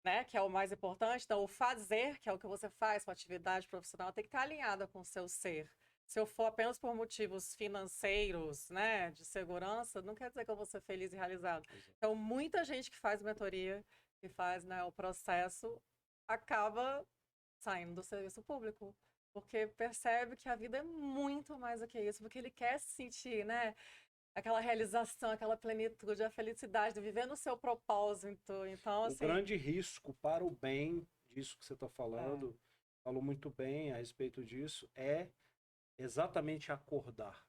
né? Que é o mais importante. Então, o fazer, que é o que você faz, sua atividade profissional, tem que estar alinhada com o seu ser. Se eu for apenas por motivos financeiros, né, de segurança, não quer dizer que eu vou ser feliz e realizado. Então, muita gente que faz mentoria, que faz, né, o processo, acaba saindo do serviço público. Porque percebe que a vida é muito mais do que isso. Porque ele quer se sentir, né, aquela realização, aquela plenitude, a felicidade de viver no seu propósito. Então, assim... O grande risco para o bem disso que você está falando, falou muito bem a respeito disso, é exatamente acordar.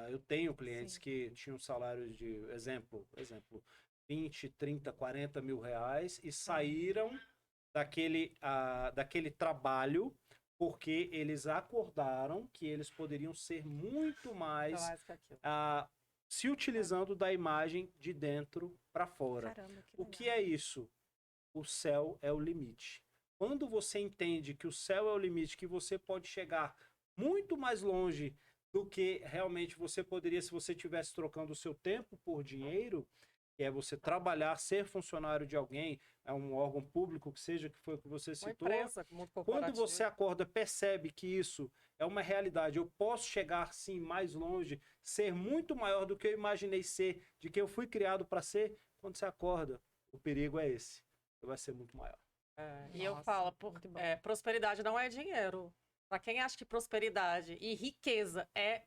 Eu tenho clientes que tinham salários de, exemplo, 20, 30, 40 mil reais e saíram daquele trabalho porque eles acordaram que eles poderiam ser muito mais se utilizando da imagem de dentro para fora. Caramba, o que é isso? O céu é o limite. Quando você entende que o céu é o limite, que você pode chegar muito mais longe do que realmente você poderia se você estivesse trocando o seu tempo por dinheiro, que é você trabalhar, ser funcionário de alguém, é um órgão público que seja, que foi o que você citou. Uma empresa, muito quando você acorda, percebe que isso é uma realidade, eu posso chegar sim mais longe, ser muito maior do que eu imaginei ser, de que eu fui criado para ser, quando você acorda, o perigo é esse, vai ser muito maior. E eu falo, prosperidade não é dinheiro. Para quem acha que prosperidade e riqueza é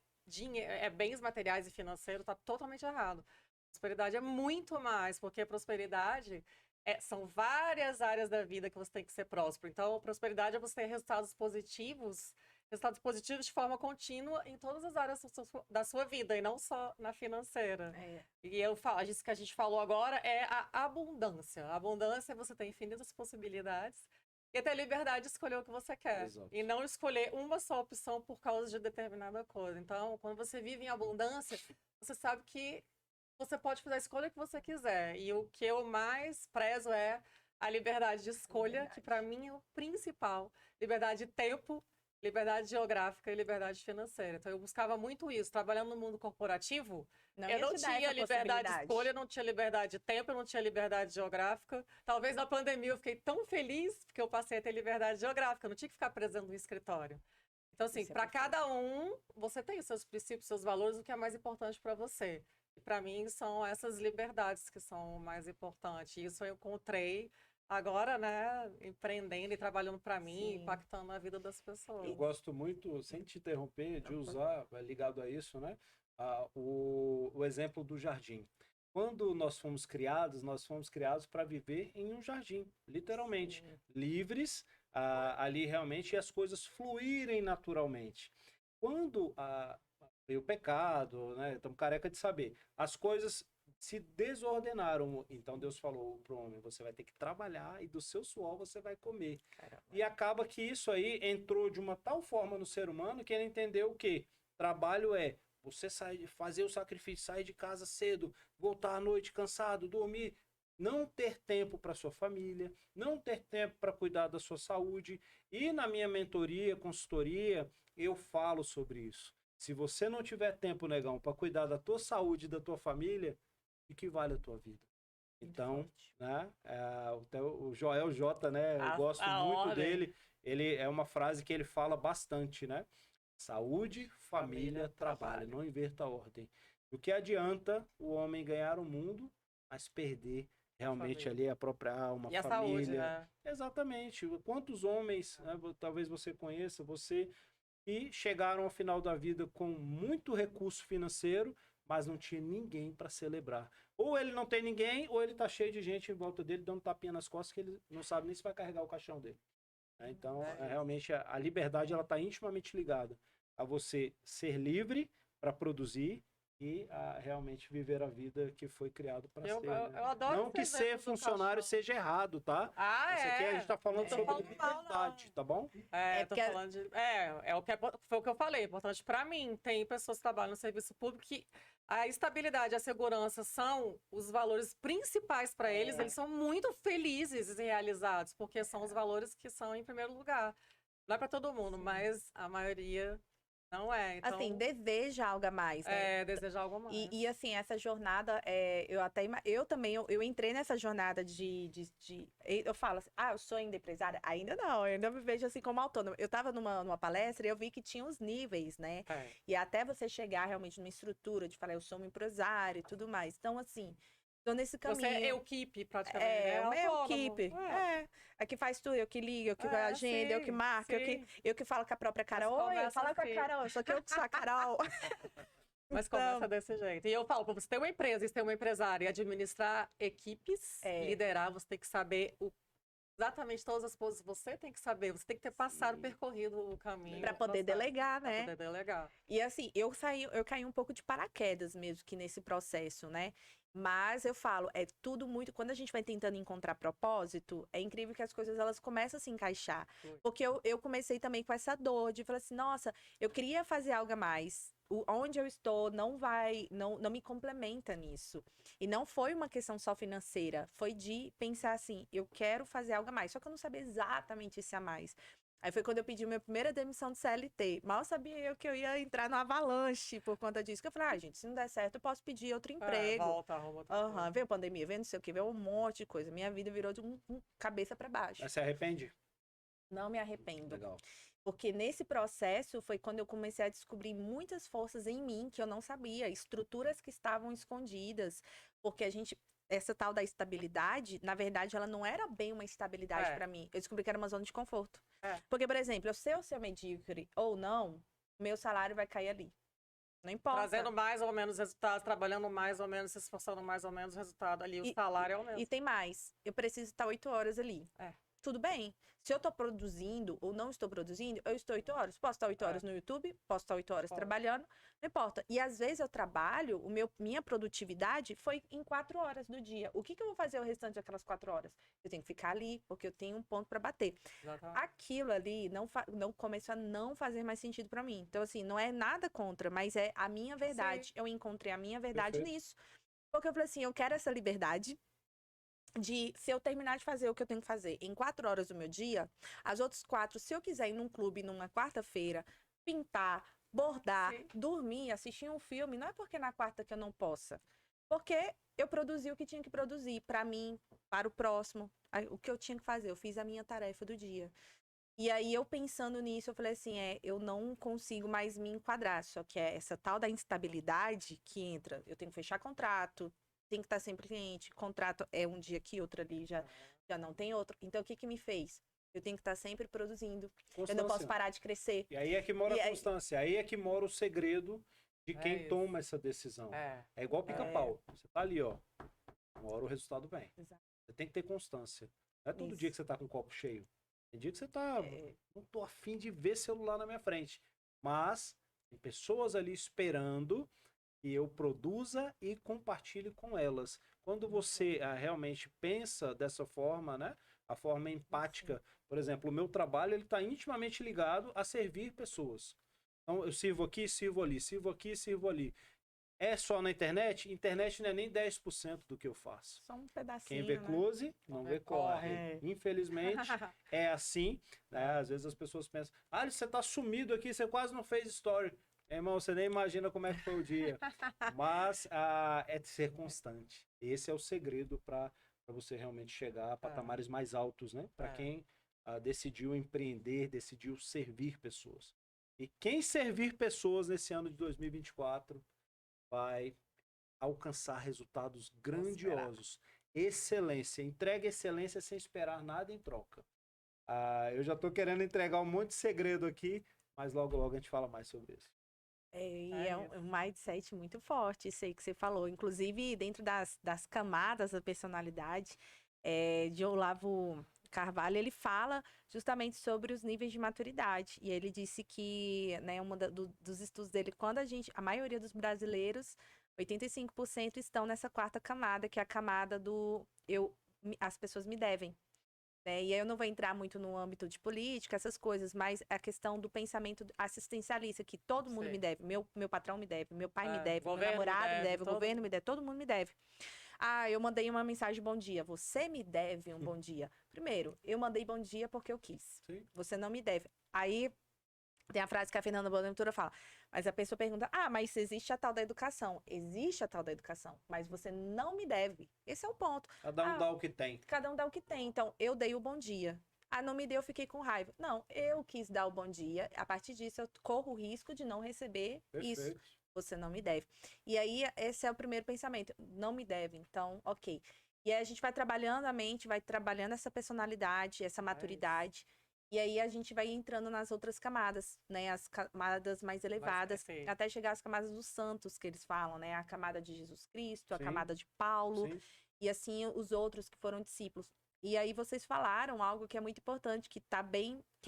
bens materiais e financeiros, tá totalmente errado. Prosperidade é muito mais, porque prosperidade são várias áreas da vida que você tem que ser próspero. Então, prosperidade é você ter resultados positivos de forma contínua em todas as áreas da sua vida, e não só na financeira. E eu falo, isso que a gente falou agora é a abundância. A abundância é você ter infinitas possibilidades e ter liberdade de escolher o que você quer. Exato. E não escolher uma só opção por causa de determinada coisa. Então, quando você vive em abundância, você sabe que você pode fazer a escolha que você quiser. E o que eu mais prezo é a liberdade de escolha, que para mim é o principal. Liberdade de tempo, liberdade geográfica e liberdade financeira. Então, eu buscava muito isso. Trabalhando no mundo corporativo, eu não tinha liberdade de escolha, eu não tinha liberdade de tempo, eu não tinha liberdade geográfica. Talvez na pandemia eu fiquei tão feliz porque eu passei a ter liberdade geográfica. Eu não tinha que ficar preso no escritório. Então, assim, Isso é para perfeito. cada um, você tem os seus princípios, seus valores, o que é mais importante para você. E para mim são essas liberdades que são o mais importantes. E isso eu encontrei agora, né, empreendendo e trabalhando para mim, Sim. impactando a vida das pessoas. Eu gosto muito, sem te interromper, de usar, ligado a isso, né, o exemplo do jardim. Quando nós fomos criados para viver em um jardim, literalmente, Sim. livres, ali realmente, e as coisas fluírem naturalmente. Quando veio o pecado, né, estamos careca de saber, as coisas se desordenaram. Então Deus falou para o homem: você vai ter que trabalhar e do seu suor você vai comer. Caramba. E acaba que isso aí entrou de uma tal forma no ser humano que ele entendeu que trabalho é você sair, fazer o sacrifício, sair de casa cedo, voltar à noite cansado, dormir, não ter tempo para sua família, não ter tempo para cuidar da sua saúde. E na minha mentoria, consultoria, eu falo sobre isso. Se você não tiver tempo, negão, para cuidar da tua saúde e da tua família, de que vale a tua vida? Então, né, o Joel J, né, eu gosto muito ordem. dele. Ele é uma frase que ele fala bastante, né? Saúde, família, trabalho. Não inverta a ordem. O que adianta o homem ganhar o mundo, mas perder realmente ali a própria alma, E a família. saúde, né? Exatamente. Quantos homens, né, talvez você conheça, você, que chegaram ao final da vida com muito recurso financeiro, mas não tinha ninguém para celebrar. Ou ele não tem ninguém, ou ele tá cheio de gente em volta dele dando tapinha nas costas que ele não sabe nem se vai carregar o caixão dele. Então, realmente, a liberdade ela está intimamente ligada a você ser livre para produzir e a realmente viver a vida que foi criado para ser. Né? Eu adoro Não que esse ser exemplo do funcionário caixão. seja errado, tá? Ah, Isso aqui a gente está falando Tô sobre falando mal, não. liberdade, tá bom? É, tô porque- falando de. É o que foi o que eu falei, importante para mim. Tem pessoas que trabalham no serviço público que a estabilidade e a segurança são os valores principais para eles. Eles são muito felizes e realizados, porque são os valores que são em primeiro lugar. Não é para todo mundo, mas a maioria não é. Então, Assim, deseja algo a mais, né? desejar algo mais. E assim, essa jornada, eu também, eu entrei nessa jornada eu falo assim, eu sou ainda empresária? Ainda não, eu ainda me vejo assim como autônoma. Eu tava numa palestra e eu vi que tinha os níveis, né? E até você chegar realmente numa estrutura de falar, eu sou uma empresária e tudo mais. Então, assim, tô nesse caminho. Você é equipe, praticamente. Uma autônomo. equipe. É que faz tudo, eu que ligo, eu que agenda, eu que sim, marco, eu que falo com a própria Carol. Mas Oi, começa fala com a assim. Carol, só que eu que sou a Carol. Mas Então, começa desse jeito. E eu falo, para você ter uma empresa e ter uma empresária e administrar equipes, liderar, você tem que saber exatamente todas as coisas. Você tem que saber, você tem que ter passado, percorrido o caminho. para poder delegar, né? Para poder delegar. E assim, eu caí um pouco de paraquedas mesmo que nesse processo, né? Mas eu falo, é tudo muito. Quando a gente vai tentando encontrar propósito, é incrível que as coisas elas começam a se encaixar. Porque eu comecei também com essa dor de falar assim, nossa, eu queria fazer algo a mais. Onde eu estou não me complementa nisso. E não foi uma questão só financeira, foi de pensar assim, eu quero fazer algo a mais. Só que eu não sabia exatamente esse a mais. Aí foi quando eu pedi minha primeira demissão de CLT. Mal sabia eu que eu ia entrar no avalanche por conta disso. Que eu falei, gente, se não der certo, eu posso pedir outro emprego. Arruma outra coisa. Veio pandemia, veio não sei o que, veio um monte de coisa. Minha vida virou de cabeça para baixo. Mas se arrepende? Não me arrependo. Legal. Porque nesse processo foi quando eu comecei a descobrir muitas forças em mim que eu não sabia, estruturas que estavam escondidas. Porque essa tal da estabilidade, na verdade, ela não era bem uma estabilidade para mim. Eu descobri que era uma zona de conforto. Porque, por exemplo, eu sei se eu medíocre ou não, meu salário vai cair ali. Não importa. Trazendo mais ou menos resultado, trabalhando mais ou menos, se esforçando mais ou menos resultado ali, o salário é o mesmo. E tem mais. Eu preciso estar 8 horas ali. Tudo bem. Se eu estou produzindo ou não estou produzindo, eu estou 8 horas. Posso estar 8 horas no YouTube, posso estar 8 horas trabalhando, não importa. E às vezes eu trabalho, minha produtividade foi em 4 horas do dia. O que eu vou fazer o restante daquelas 4 horas? Eu tenho que ficar ali, porque eu tenho um ponto para bater. Exatamente. Aquilo ali não começou a não fazer mais sentido para mim. Então, assim, não é nada contra, mas é a minha verdade. Sim. Eu encontrei a minha verdade Perfeito. nisso. Porque eu falei assim, eu quero essa liberdade de, se eu terminar de fazer o que eu tenho que fazer em 4 horas do meu dia, as outras 4, se eu quiser ir num clube numa quarta-feira, pintar, bordar, dormir, assistir um filme, não é porque na quarta que eu não possa. Porque eu produzi o que tinha que produzir para mim, para o próximo, o que eu tinha que fazer. Eu fiz a minha tarefa do dia. E aí, eu pensando nisso, eu falei assim, eu não consigo mais me enquadrar. Só que é essa tal da instabilidade que entra. Eu tenho que fechar contrato, tem que estar sempre cliente. Contrato é um dia aqui, outro ali, já não tem outro. Então, o que que me fez? Eu tenho que estar sempre produzindo. Eu não posso parar de crescer. E aí é que mora a constância. Aí é que mora o segredo de quem toma essa decisão. É igual pica-pau. Você tá ali, ó. Uma hora o resultado vem. Exato. Você tem que ter constância. Não é todo dia que você tá com o copo cheio. Tem dia que você tá... Não tô afim de ver celular na minha frente. Mas tem pessoas ali esperando que eu produza e compartilhe com elas. Quando você realmente pensa dessa forma, né? A forma empática. Por exemplo, o meu trabalho ele está intimamente ligado a servir pessoas. Então, eu sirvo aqui, sirvo ali, sirvo aqui, sirvo ali. É só na internet? Internet não é nem 10% do que eu faço. Só um pedacinho, Quem vê close, não vê corre. Infelizmente, é assim. Né? Às vezes as pessoas pensam, você tá sumido aqui, você quase não fez story. Irmão, você nem imagina como é que foi o dia. Mas é de ser constante. Esse é o segredo para você realmente chegar a patamares mais altos, né? Para quem decidiu empreender, decidiu servir pessoas. E quem servir pessoas nesse ano de 2024 vai alcançar resultados grandiosos. Excelência. Entrega excelência sem esperar nada em troca. Eu já estou querendo entregar um monte de segredo aqui, mas logo, logo a gente fala mais sobre isso. É um mindset muito forte, isso aí que você falou. Inclusive, dentro das camadas da personalidade, de Olavo Carvalho, ele fala justamente sobre os níveis de maturidade. E ele disse que, né, dos estudos dele, quando a maioria dos brasileiros, 85% estão nessa quarta camada, que é a camada do as pessoas me devem. Né? E aí eu não vou entrar muito no âmbito de política, essas coisas, mas a questão do pensamento assistencialista, que todo mundo me deve. Meu patrão me deve, meu pai me deve, meu namorado me deve, o governo me deve, todo mundo me deve. Eu mandei uma mensagem bom dia. Você me deve um bom dia. Primeiro, eu mandei bom dia porque eu quis. Sim. Você não me deve. Aí tem a frase que a Fernanda Boaventura fala. Mas a pessoa pergunta, mas existe a tal da educação. Existe a tal da educação, mas você não me deve. Esse é o ponto. Cada um dá o que tem. Cada um dá o que tem. Então, eu dei o bom dia. Não me deu, eu fiquei com raiva. Não, eu quis dar o bom dia. A partir disso, eu corro o risco de não receber isso. Você não me deve. E aí, esse é o primeiro pensamento. Não me deve, então, ok. E aí, a gente vai trabalhando a mente, vai trabalhando essa personalidade, essa maturidade. E aí, a gente vai entrando nas outras camadas, né? As camadas mais elevadas, até chegar às camadas dos santos, que eles falam, né? A camada de Jesus Cristo, a camada de Paulo, e assim, os outros que foram discípulos. E aí, vocês falaram algo que é muito importante, que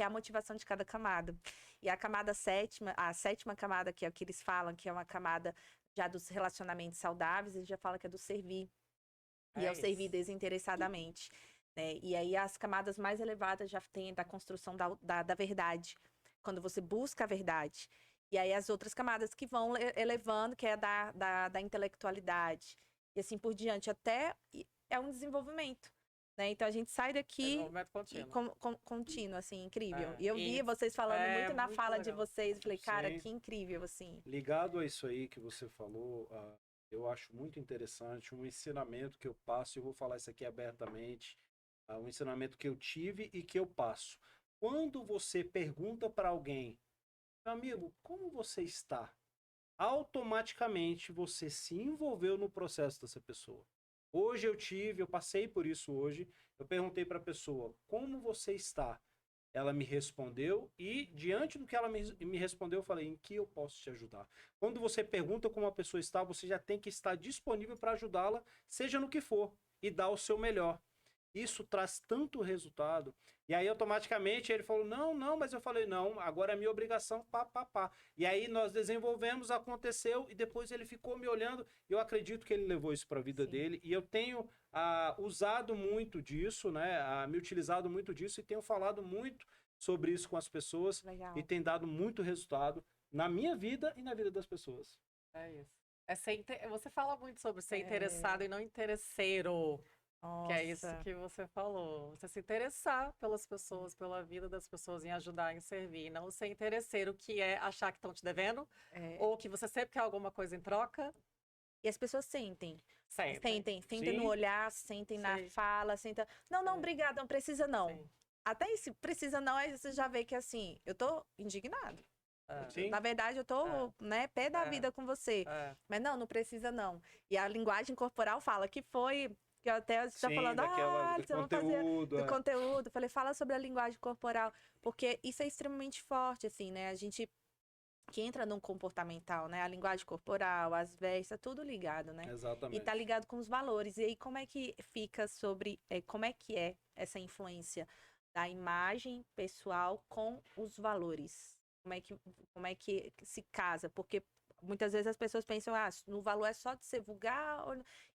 é a motivação de cada camada. E a camada a sétima camada, que é o que eles falam, que é uma camada já dos relacionamentos saudáveis, eles já falam que é do servir. E é o servir desinteressadamente. Né? E aí, as camadas mais elevadas já tem da construção da verdade. Quando você busca a verdade. E aí, as outras camadas que vão elevando, que é da intelectualidade. E assim por diante. Até é um desenvolvimento. Né? Então, a gente sai daqui contínuo, assim, incrível. E eu vi vocês falando muito na fala de vocês. Falei, cara, que incrível, assim. Ligado a isso aí que você falou, eu acho muito interessante um ensinamento que eu passo, e eu vou falar isso aqui abertamente, um ensinamento que eu tive e que eu passo. Quando você pergunta para alguém, meu amigo, como você está? Automaticamente você se envolveu no processo dessa pessoa. Hoje eu passei por isso hoje, eu perguntei para a pessoa, como você está? Ela me respondeu e, diante do que ela me respondeu, eu falei, em que eu posso te ajudar? Quando você pergunta como a pessoa está, você já tem que estar disponível para ajudá-la, seja no que for, e dar o seu melhor. Isso traz tanto resultado. E aí, automaticamente, ele falou, não, mas eu falei, não, agora é minha obrigação, pá. E aí, nós desenvolvemos, aconteceu, e depois ele ficou me olhando. Eu acredito que ele levou isso para a vida dele. E eu tenho usado muito disso, né? Me utilizado muito disso, e tenho falado muito sobre isso com as pessoas. Legal. E tem dado muito resultado na minha vida e na vida das pessoas. É isso. Você fala muito sobre ser interessado e não interesseiro. Nossa. Que é isso que você falou. Você se interessar pelas pessoas, pela vida das pessoas, em ajudar, em servir. Não ser interesseiro, que é achar que estão te devendo, ou que você sempre quer alguma coisa em troca. E as pessoas sentem. Sentem no olhar, sentem na fala, sentem... Não, obrigada, não precisa não. Até esse precisa não, aí você já vê que assim, eu tô indignado. Sim. Na verdade, eu tô, né, pé da vida com você. Mas não precisa não. E a linguagem corporal fala que foi, que eu até estou Sim, falando, daquela, do você vai fazer conteúdo. do conteúdo. Falei, fala sobre a linguagem corporal, porque isso é extremamente forte, assim, né? A gente que entra num comportamental, né? A linguagem corporal, as vestes, tá tudo ligado, né? E Exatamente. tá ligado com os valores. E aí, como é que fica sobre, como é que é essa influência da imagem pessoal com os valores? Como é que se casa? Porque muitas vezes as pessoas pensam, no valor é só de ser vulgar,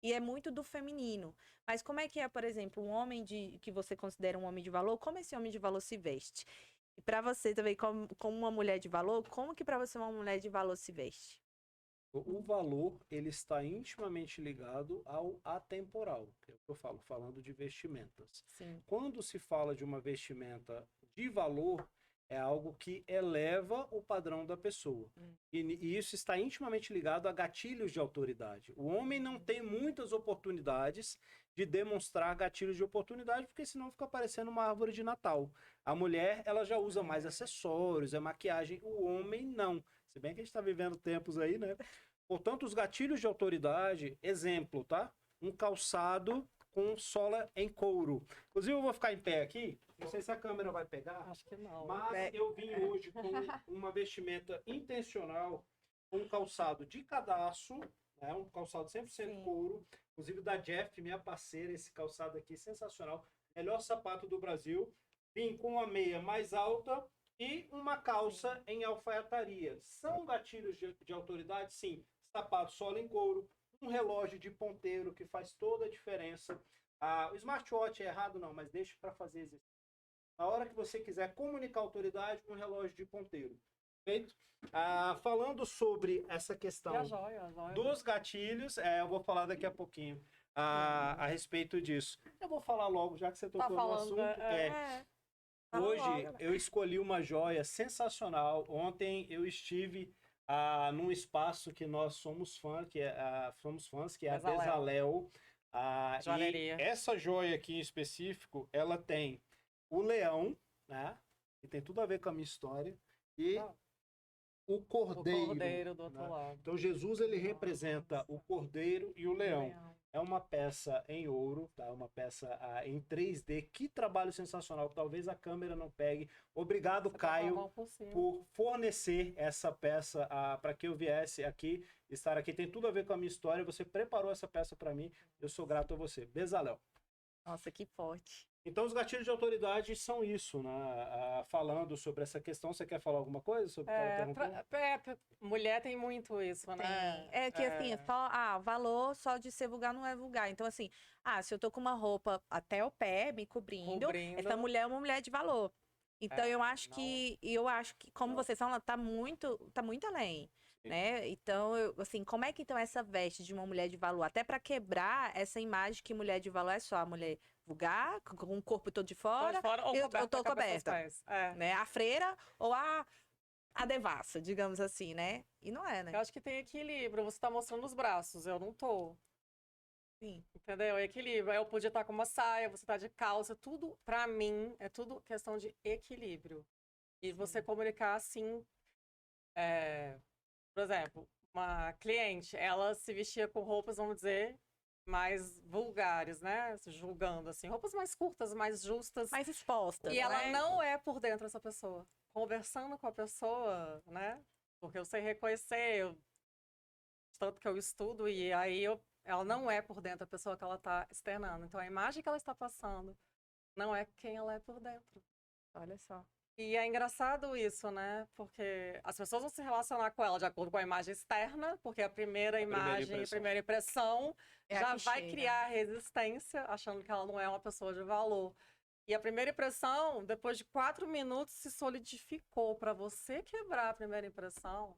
e é muito do feminino. Mas como é que é, por exemplo, um homem que você considera um homem de valor, como esse homem de valor se veste? E pra você também, como uma mulher de valor, como que pra você uma mulher de valor se veste? O valor, ele está intimamente ligado ao atemporal, que é o que eu falo, falando de vestimentas. Sim. Quando se fala de uma vestimenta de valor, é algo que eleva o padrão da pessoa. E isso está intimamente ligado a gatilhos de autoridade. O homem não tem muitas oportunidades de demonstrar gatilhos de oportunidade, porque senão fica parecendo uma árvore de Natal. A mulher, ela já usa mais acessórios, é maquiagem. O homem, não. Se bem que a gente está vivendo tempos aí, né? Portanto, os gatilhos de autoridade, exemplo, tá? Um calçado com sola em couro. Inclusive, eu vou ficar em pé aqui. Não sei se a câmera vai pegar. Acho que não. Mas eu vim hoje com uma vestimenta intencional, com um calçado de cadastro, né? Um calçado 100% couro. Inclusive da Jeff, minha parceira, esse calçado aqui sensacional. Melhor sapato do Brasil. Vim com a meia mais alta e uma calça em alfaiataria. São gatilhos de autoridade? Sim. Sapato sola em couro, um relógio de ponteiro que faz toda a diferença. O smartwatch é errado não, mas deixa para fazer exercício. Na hora que você quiser comunicar autoridade, um relógio de ponteiro. Feito? Falando sobre essa questão a joia. dos gatilhos, eu vou falar daqui a pouquinho a respeito disso. Eu vou falar logo, já que você tocou no assunto. Hoje eu escolhi uma joia sensacional. Ontem eu estive num espaço que nós somos fãs, que é a Bezalel. E essa joia aqui em específico, ela tem o leão, né? Que tem tudo a ver com a minha história, e o cordeiro do outro né? lado. Então Jesus, ele representa o cordeiro e o leão. É uma peça em ouro, tá? Uma peça em 3D. Que trabalho sensacional. Talvez a câmera não pegue. Obrigado, Caio, por fornecer essa peça para que eu viesse aqui, estar aqui. Tem tudo a ver com a minha história. Você preparou essa peça para mim. Eu sou grato a você. Bezalel. Nossa, que forte. Então, os gatilhos de autoridade são isso, né? Falando sobre essa questão, você quer falar alguma coisa sobre mulher tem muito isso, né? É que assim, valor só de ser vulgar não é vulgar. Então, assim, se eu tô com uma roupa até o pé, me cobrindo. Essa mulher é uma mulher de valor. Então, eu acho que, como vocês falam, tá muito além. Né? Então, assim, como é que então essa veste de uma mulher de valor? Até para quebrar essa imagem que mulher de valor é só a mulher vulgar, com o corpo todo de fora, eu tô coberta. Né? A freira ou a devassa, digamos assim, né? E não é, né? Eu acho que tem equilíbrio. Você tá mostrando os braços, eu não tô. Sim. Entendeu? Equilíbrio. Eu podia estar com uma saia, você tá de calça, tudo, pra mim, é tudo questão de equilíbrio. E você comunicar assim, por exemplo, uma cliente, ela se vestia com roupas, vamos dizer, mais vulgares, né? Julgando, assim. Roupas mais curtas, mais justas. Mais expostas, E ela não é por dentro essa pessoa. Conversando com a pessoa, né? Porque eu sei reconhecer, tanto que eu estudo, e aí ela não é por dentro a pessoa que ela tá externando. Então, a imagem que ela está passando não é quem ela é por dentro. Olha só. E é engraçado isso, né? Porque as pessoas vão se relacionar com ela de acordo com a imagem externa, porque a primeira imagem, a primeira impressão já vai criar resistência, achando que ela não é uma pessoa de valor. E a primeira impressão, depois de 4 minutos, se solidificou. Para você quebrar a primeira impressão,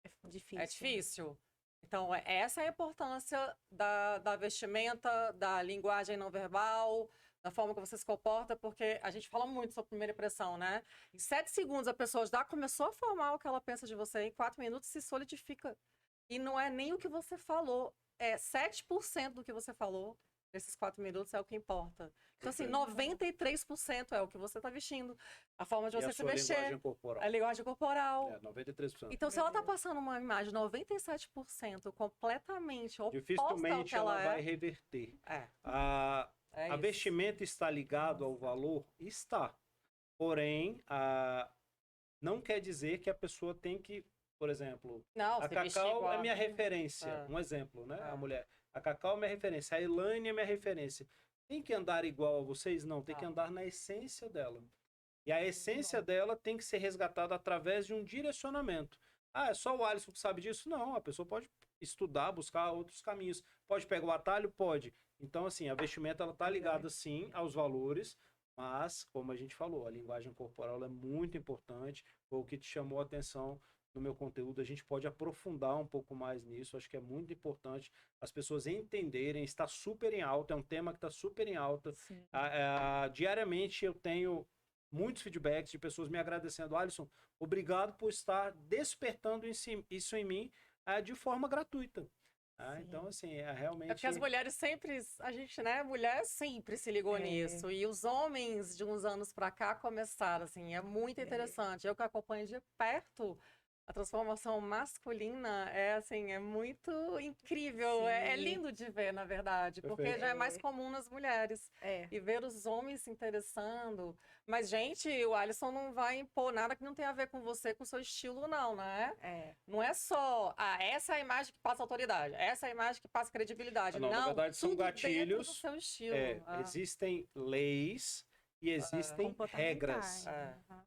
é difícil. Então, essa é a importância da vestimenta, da linguagem não verbal, da forma que você se comporta, porque a gente fala muito sobre primeira impressão, né? Em 7 segundos, a pessoa já começou a formar o que ela pensa de você, em 4 minutos se solidifica. E não é nem o que você falou, é 7% do que você falou Nesses 4 minutos é o que importa. Então, assim, 93% é o que você está vestindo. A forma de E você a se sua mexer. linguagem corporal. A linguagem corporal. 93%. Então, se Meu ela está Deus. passando uma imagem 97% completamente oposta ao Dificilmente que ela vai é. reverter. É, A isso. vestimenta está ligado ao valor? Está. Porém, não quer dizer que a pessoa tem que, por exemplo, Não, a você vestir Cacau igual é a minha mim. referência. É. Um exemplo, né? É. A mulher. A Cacau é minha referência. A Elaine é minha referência. Tem que andar igual a vocês? Não. Tem que andar na essência dela. E a essência dela tem que ser resgatada através de um direcionamento. Ah, é só o Alisson que sabe disso? Não, a pessoa pode estudar, buscar outros caminhos. Pode pegar o atalho? Pode. Então, assim, a vestimenta ela tá ligada, sim, aos valores, mas, como a gente falou, a linguagem corporal ela é muito importante. Foi o que te chamou a atenção no meu conteúdo. A gente pode aprofundar um pouco mais nisso. Acho que é muito importante as pessoas entenderem. Está super em alta, é um tema que está super em alta. Sim. Diariamente eu tenho muitos feedbacks de pessoas me agradecendo. Alisson, obrigado por estar despertando isso em mim de forma gratuita. Então, assim, realmente... É porque as mulheres sempre, a gente, né, mulher sempre se ligou nisso. E os homens, de uns anos pra cá, começaram, assim, é muito interessante. Eu que acompanho de perto, a transformação masculina é, assim, é muito incrível. É Sim. lindo de ver, na verdade, porque Perfeito. já é mais comum nas mulheres. E ver os homens se interessando. Mas, gente, o Alisson não vai impor nada que não tenha a ver com você, com o seu estilo, não, né? Não é só, essa é a imagem que passa autoridade, essa é a imagem que passa credibilidade. Não, na verdade, são tudo dentro gatilhos. do seu estilo. Existem leis e existem regras.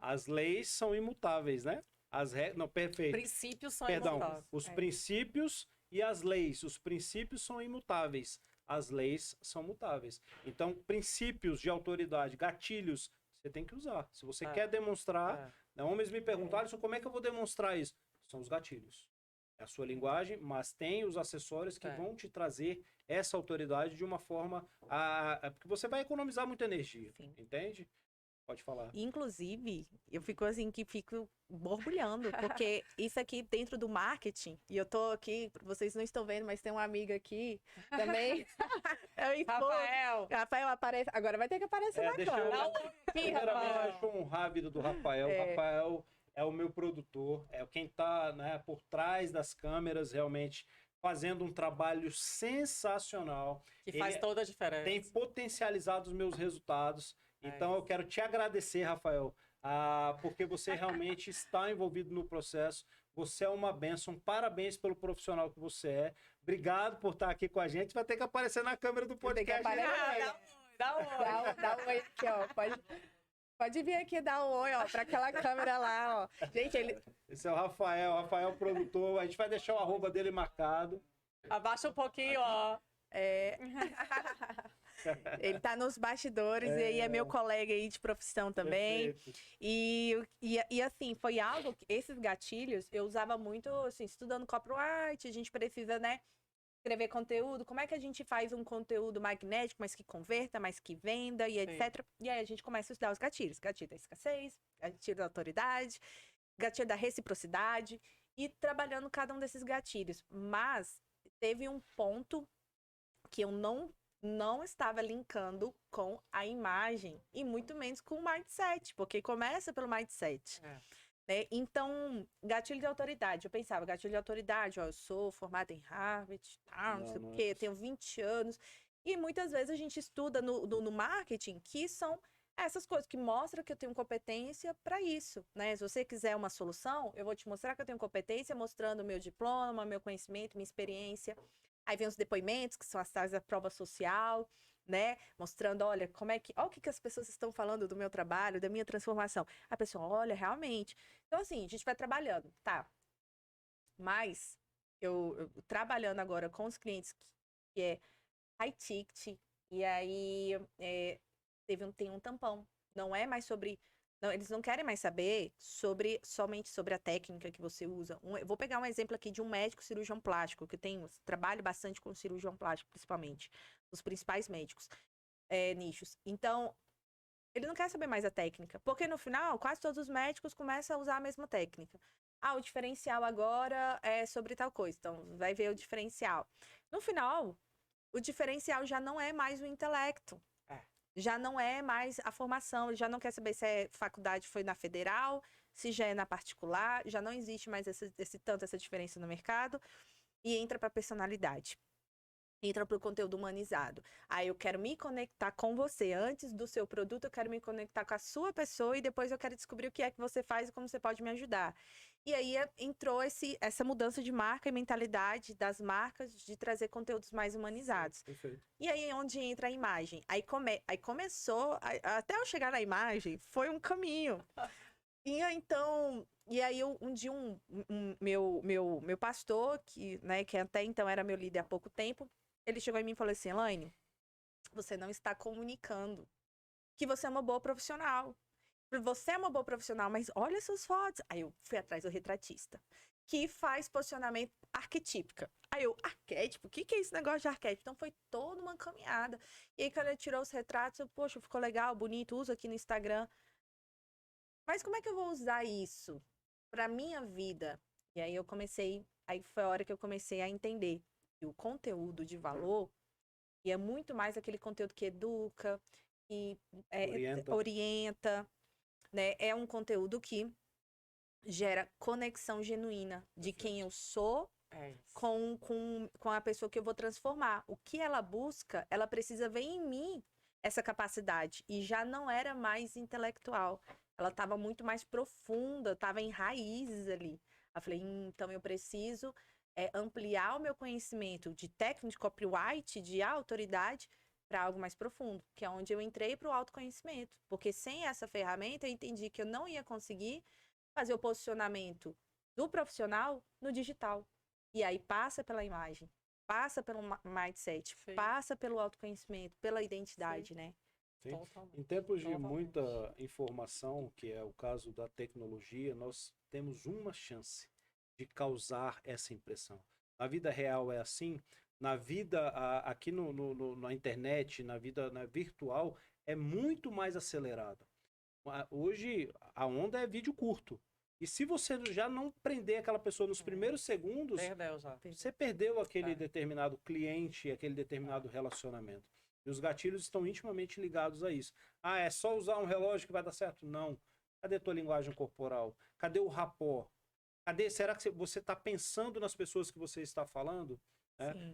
As leis são imutáveis, né? As regras... Não, perfeito. Princípios são Perdão, imutáveis. os princípios e as leis. Os princípios são imutáveis. As leis são mutáveis. Então, princípios de autoridade, gatilhos, você tem que usar. Se você quer demonstrar... Homens me perguntam, Alisson, como é que eu vou demonstrar isso? São os gatilhos. É a sua linguagem, mas tem os acessórios que vão te trazer essa autoridade de uma forma... Porque você vai economizar muita energia, entende? Pode falar. Inclusive, eu fico assim, que fico borbulhando, porque isso aqui dentro do marketing, e eu tô aqui, vocês não estão vendo, mas tem uma amiga aqui também. Rafael aparece, agora vai ter que aparecer na câmera. Primeiramente, eu acho honrar a vida do Rafael. O Rafael é o meu produtor, é quem tá, né, por trás das câmeras, realmente fazendo um trabalho sensacional. Que faz toda a diferença. Tem potencializado os meus resultados. Então, eu quero te agradecer, Rafael, porque você realmente está envolvido no processo. Você é uma bênção. Parabéns pelo profissional que você é. Obrigado por estar aqui com a gente. Vai ter que aparecer na câmera do podcast. Dá um oi aqui, ó. Pode vir aqui dar um oi, ó, para aquela câmera lá, ó. Gente, Esse é o Rafael produtor. A gente vai deixar o arroba dele marcado. Abaixa um pouquinho, ó. Ele tá nos bastidores e aí é meu colega aí de profissão também. E assim, foi algo que esses gatilhos eu usava muito, assim, estudando copyright, a gente precisa, né, escrever conteúdo, como é que a gente faz um conteúdo magnético, mas que converta, mas que venda e etc. E aí a gente começa a estudar os gatilhos. Gatilho da escassez, gatilho da autoridade, gatilho da reciprocidade e trabalhando cada um desses gatilhos. Mas teve um ponto que eu não estava linkando com a imagem e muito menos com o mindset, porque começa pelo mindset. Né? Então, gatilho de autoridade. Eu pensava, gatilho de autoridade, ó, eu sou formada em Harvard, não sei o quê, tenho 20 anos. E muitas vezes a gente estuda no marketing que são essas coisas que mostram que eu tenho competência para isso, né? Se você quiser uma solução, eu vou te mostrar que eu tenho competência mostrando o meu diploma, meu conhecimento, minha experiência. Aí vem os depoimentos, que são as tais da prova social, né? Mostrando, olha, olha o que as pessoas estão falando do meu trabalho, da minha transformação. A pessoa, olha, realmente. Então, assim, a gente vai trabalhando, tá? Mas, eu trabalhando agora com os clientes que é high ticket, e aí tem um tampão. Não é mais sobre... Não, eles não querem mais saber somente sobre a técnica que você usa. Eu vou pegar um exemplo aqui de um médico cirurgião plástico, que trabalho bastante com cirurgião plástico, principalmente. Os principais médicos, nichos. Então, ele não quer saber mais a técnica. Porque no final, quase todos os médicos começam a usar a mesma técnica. O diferencial agora é sobre tal coisa. Então, vai ver o diferencial. No final, o diferencial já não é mais o intelecto. Já não é mais a formação, ele já não quer saber se é faculdade foi na federal, se já é na particular, já não existe mais essa diferença no mercado, e entra para a personalidade. Entra para o conteúdo humanizado. Aí eu quero me conectar com você. Antes do seu produto, eu quero me conectar com a sua pessoa e depois eu quero descobrir o que é que você faz e como você pode me ajudar. E aí entrou essa mudança de marca e mentalidade das marcas de trazer conteúdos mais humanizados. Perfeito. E aí é onde entra a imagem. Aí começou, até eu chegar na imagem, foi um caminho. E então, um dia meu pastor, que até então era meu líder há pouco tempo, ele chegou em mim e falou assim: Elaine, você não está comunicando que você é uma boa profissional. Você é uma boa profissional, mas olha suas fotos. Aí eu fui atrás do retratista, que faz posicionamento arquetípica. Aí eu, arquétipo? O que é esse negócio de arquétipo? Então foi toda uma caminhada. E aí quando ele tirou os retratos, eu, poxa, ficou legal, bonito, uso aqui no Instagram. Mas como é que eu vou usar isso pra minha vida? E aí aí foi a hora que eu comecei a entender que o conteúdo de valor é muito mais aquele conteúdo que educa, que orienta, né? É um conteúdo que gera conexão genuína de quem eu sou com a pessoa que eu vou transformar. O que ela busca, ela precisa ver em mim essa capacidade. E já não era mais intelectual. Ela estava muito mais profunda, estava em raízes ali. Eu falei, então eu preciso ampliar o meu conhecimento de técnico, de copyright, de autoridade, para algo mais profundo, que é onde eu entrei para o autoconhecimento. Porque sem essa ferramenta, eu entendi que eu não ia conseguir fazer o posicionamento do profissional no digital. E aí passa pela imagem, passa pelo mindset, passa pelo autoconhecimento, pela identidade, né? Sim. Em tempos de muita informação, que é o caso da tecnologia, nós temos uma chance de causar essa impressão. Na vida real é assim, na vida aqui na internet, na vida virtual, é muito mais acelerado. Hoje a onda é vídeo curto. E se você já não prender aquela pessoa nos primeiros segundos, você perdeu aquele determinado cliente, aquele determinado relacionamento. E os gatilhos estão intimamente ligados a isso. Ah, é só usar um relógio que vai dar certo? Não. Cadê a tua linguagem corporal? Cadê o rapport? Será que você está pensando nas pessoas que você está falando?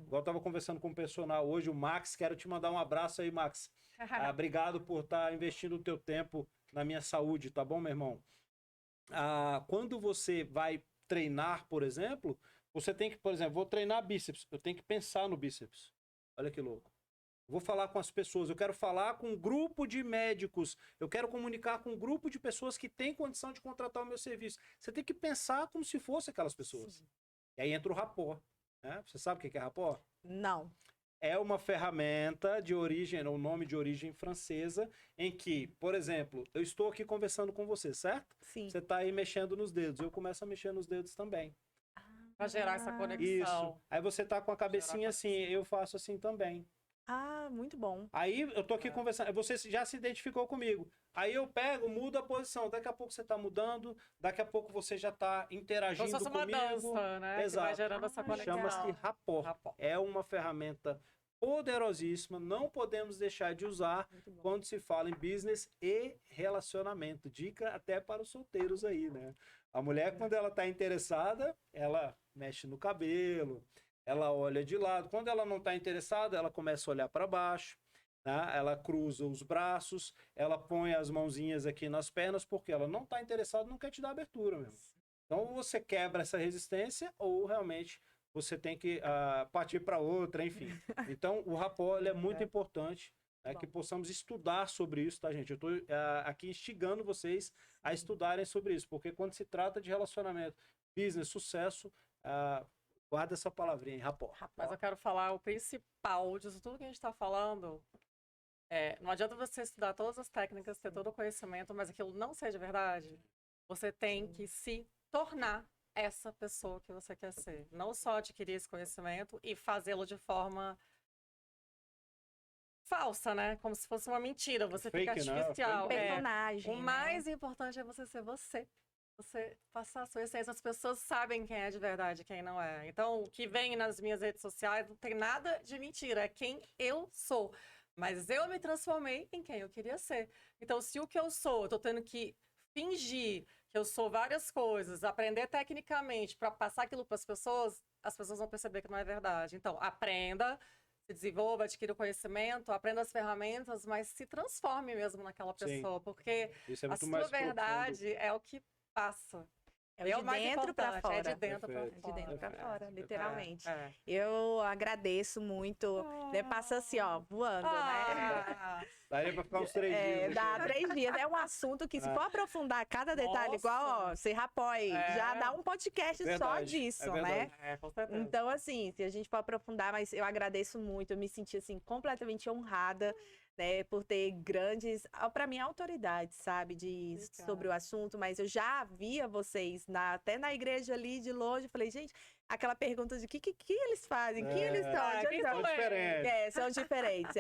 Igual eu estava conversando com o personal hoje, o Max, quero te mandar um abraço aí, Max. Obrigado por estar investindo o teu tempo na minha saúde, tá bom, meu irmão? Quando você vai treinar, por exemplo, você tem que, por exemplo, vou treinar bíceps, eu tenho que pensar no bíceps. Olha que louco. Vou falar com as pessoas, eu quero falar com um grupo de médicos, eu quero comunicar com um grupo de pessoas que têm condição de contratar o meu serviço. Você tem que pensar como se fosse aquelas pessoas. Sim. E aí entra o rapport. Né? Você sabe o que é rapport? Não. É uma ferramenta de origem, o nome de origem francesa, em que, por exemplo, eu estou aqui conversando com você, certo? Sim. Você está aí mexendo nos dedos, eu começo a mexer nos dedos também. Para gerar essa conexão. Isso. Aí você tá com a cabecinha assim, eu faço assim também. Muito bom. Aí eu tô aqui conversando, você já se identificou comigo. Aí eu pego, mudo a posição. Daqui a pouco você tá mudando, daqui a pouco você já tá interagindo comigo. Como se fosse uma dança, né? Exato. Que vai gerando essa conexão. Chama-se rapport. É uma ferramenta poderosíssima, não podemos deixar de usar quando se fala em business e relacionamento. Dica até para os solteiros aí, né? A mulher, quando ela tá interessada, ela mexe no cabelo, ela olha de lado. Quando ela não está interessada, ela começa a olhar para baixo, né? Ela cruza os braços, ela põe as mãozinhas aqui nas pernas, porque ela não está interessada, não quer te dar abertura mesmo. Então, você quebra essa resistência ou realmente você tem que partir para outra, enfim. Então, o rapport ele é muito importante, né, que possamos estudar sobre isso, tá, gente? Eu estou aqui instigando vocês a estudarem sobre isso, porque quando se trata de relacionamento, business, sucesso, guarda essa palavrinha, rapport. Mas eu quero falar o principal disso tudo que a gente está falando. Não adianta você estudar todas as técnicas, ter todo o conhecimento, mas aquilo não seja verdade. Você tem que se tornar essa pessoa que você quer ser. Não só adquirir esse conhecimento e fazê-lo de forma falsa, né? Como se fosse uma mentira. Você fica artificial. Personagem. O mais importante é você ser você. Você passar a sua essência, as pessoas sabem quem é de verdade e quem não é. Então, o que vem nas minhas redes sociais não tem nada de mentira, é quem eu sou. Mas eu me transformei em quem eu queria ser. Então, se o que eu sou, eu tô tendo que fingir que eu sou várias coisas, aprender tecnicamente para passar aquilo para as pessoas vão perceber que não é verdade. Então, aprenda, se desenvolva, adquira o conhecimento, aprenda as ferramentas, mas se transforme mesmo naquela Sim. pessoa, porque Isso é a muito sua mais profundo. verdade é o que passa. É o de mais dentro pra importante, fora. É de dentro para Perfeito. De dentro pra fora. fora, literalmente. É. Eu agradeço muito. Né? Passa assim, ó, voando, né? Ah, Daria pra ficar uns 3 dias. Dá aqui. 3 dias. É um assunto que, se Ah. for aprofundar cada detalhe, igual, ó, Nossa. você rapou aí, É. já dá um podcast só Verdade, disso, é né? verdade. com certeza. Então, assim, se a gente for aprofundar, mas eu agradeço muito, eu me senti, assim, completamente honrada, né, por ter grandes, para mim, autoridades, sabe, Obrigada. sobre o assunto, mas eu já via vocês, até na igreja ali, de longe, eu falei, gente, aquela pergunta de que eles fazem, quem eles são, onde quem eles são são? eles? Diferente. São diferentes.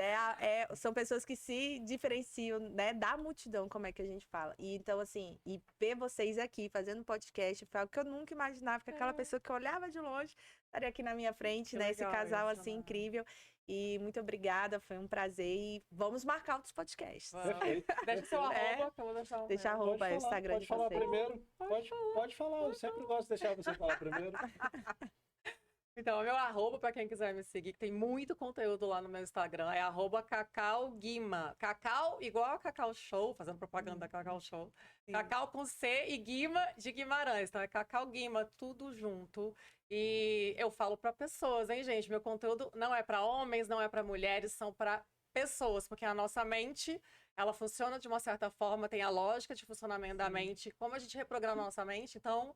São pessoas que se diferenciam, né, da multidão, como é que a gente fala. E então, assim, e ver vocês aqui fazendo podcast foi algo que eu nunca imaginava, que aquela pessoa que eu olhava de longe estaria aqui na minha frente, Que né? legal Esse casal isso, assim né? incrível. E muito obrigada, foi um prazer. E vamos marcar outros podcasts. Vamos. Perfeito. Deixa o seu É. arroba, que eu vou deixar o Deixa a meu. arroba, o Instagram pode de falar vocês. primeiro. Pode falar, eu sempre gosto de deixar você falar primeiro. Então, meu arroba, para quem quiser me seguir, que tem muito conteúdo lá no meu Instagram, é @CacauGuima. Cacau, igual a Cacau Show, fazendo propaganda da Cacau Show. Sim. Cacau com C e Guima de Guimarães. Então, é Cacau Guima, tudo junto. E eu falo para pessoas, hein, gente? Meu conteúdo não é para homens, não é para mulheres, são para pessoas, porque a nossa mente, ela funciona de uma certa forma, tem a lógica de funcionamento da mente, como a gente reprograma a nossa mente, então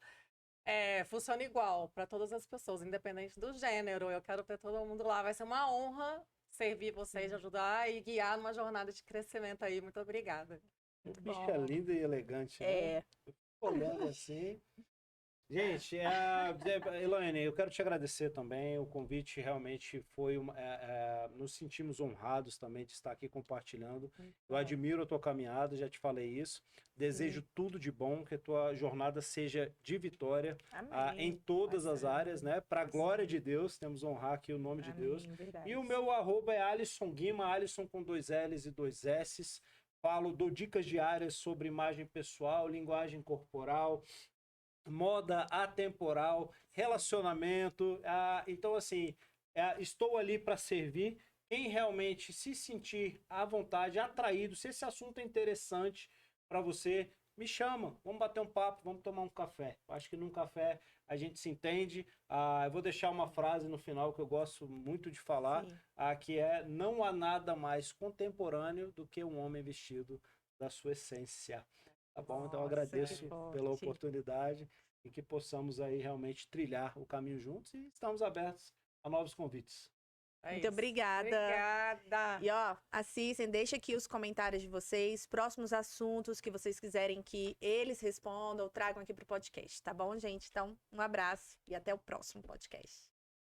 funciona igual para todas as pessoas, independente do gênero. Eu quero ter todo mundo lá. Vai ser uma honra servir vocês, ajudar e guiar numa jornada de crescimento aí. Muito obrigada. Bicha linda e elegante, né? É. Olhando assim. Gente, Elaine, eu quero te agradecer também. O convite realmente foi nos sentimos honrados também de estar aqui compartilhando. Eu admiro a tua caminhada, já te falei isso. Desejo tudo de bom, que a tua jornada seja de vitória Amém. em todas as Amém. áreas, né? Para a glória de Deus, temos que honrar aqui o nome de Deus. Verdade. E o meu arroba é Alisson Guima, Alisson com 2 L's e 2 S's. Dou dicas diárias sobre imagem pessoal, linguagem corporal, moda atemporal, relacionamento. Então, assim, estou ali para servir. Quem realmente se sentir à vontade, atraído, se esse assunto é interessante para você, me chama. Vamos bater um papo, vamos tomar um café. Acho que num café a gente se entende. Eu vou deixar uma frase no final que eu gosto muito de falar, que é: não há nada mais contemporâneo do que um homem vestido da sua essência. Tá bom? Então eu agradeço pela oportunidade e que possamos aí realmente trilhar o caminho juntos, e estamos abertos a novos convites. Muito obrigada. Obrigada. E ó, assistem, deixa aqui os comentários de vocês, próximos assuntos que vocês quiserem que eles respondam ou tragam aqui pro podcast, tá bom, gente? Então, um abraço e até o próximo podcast.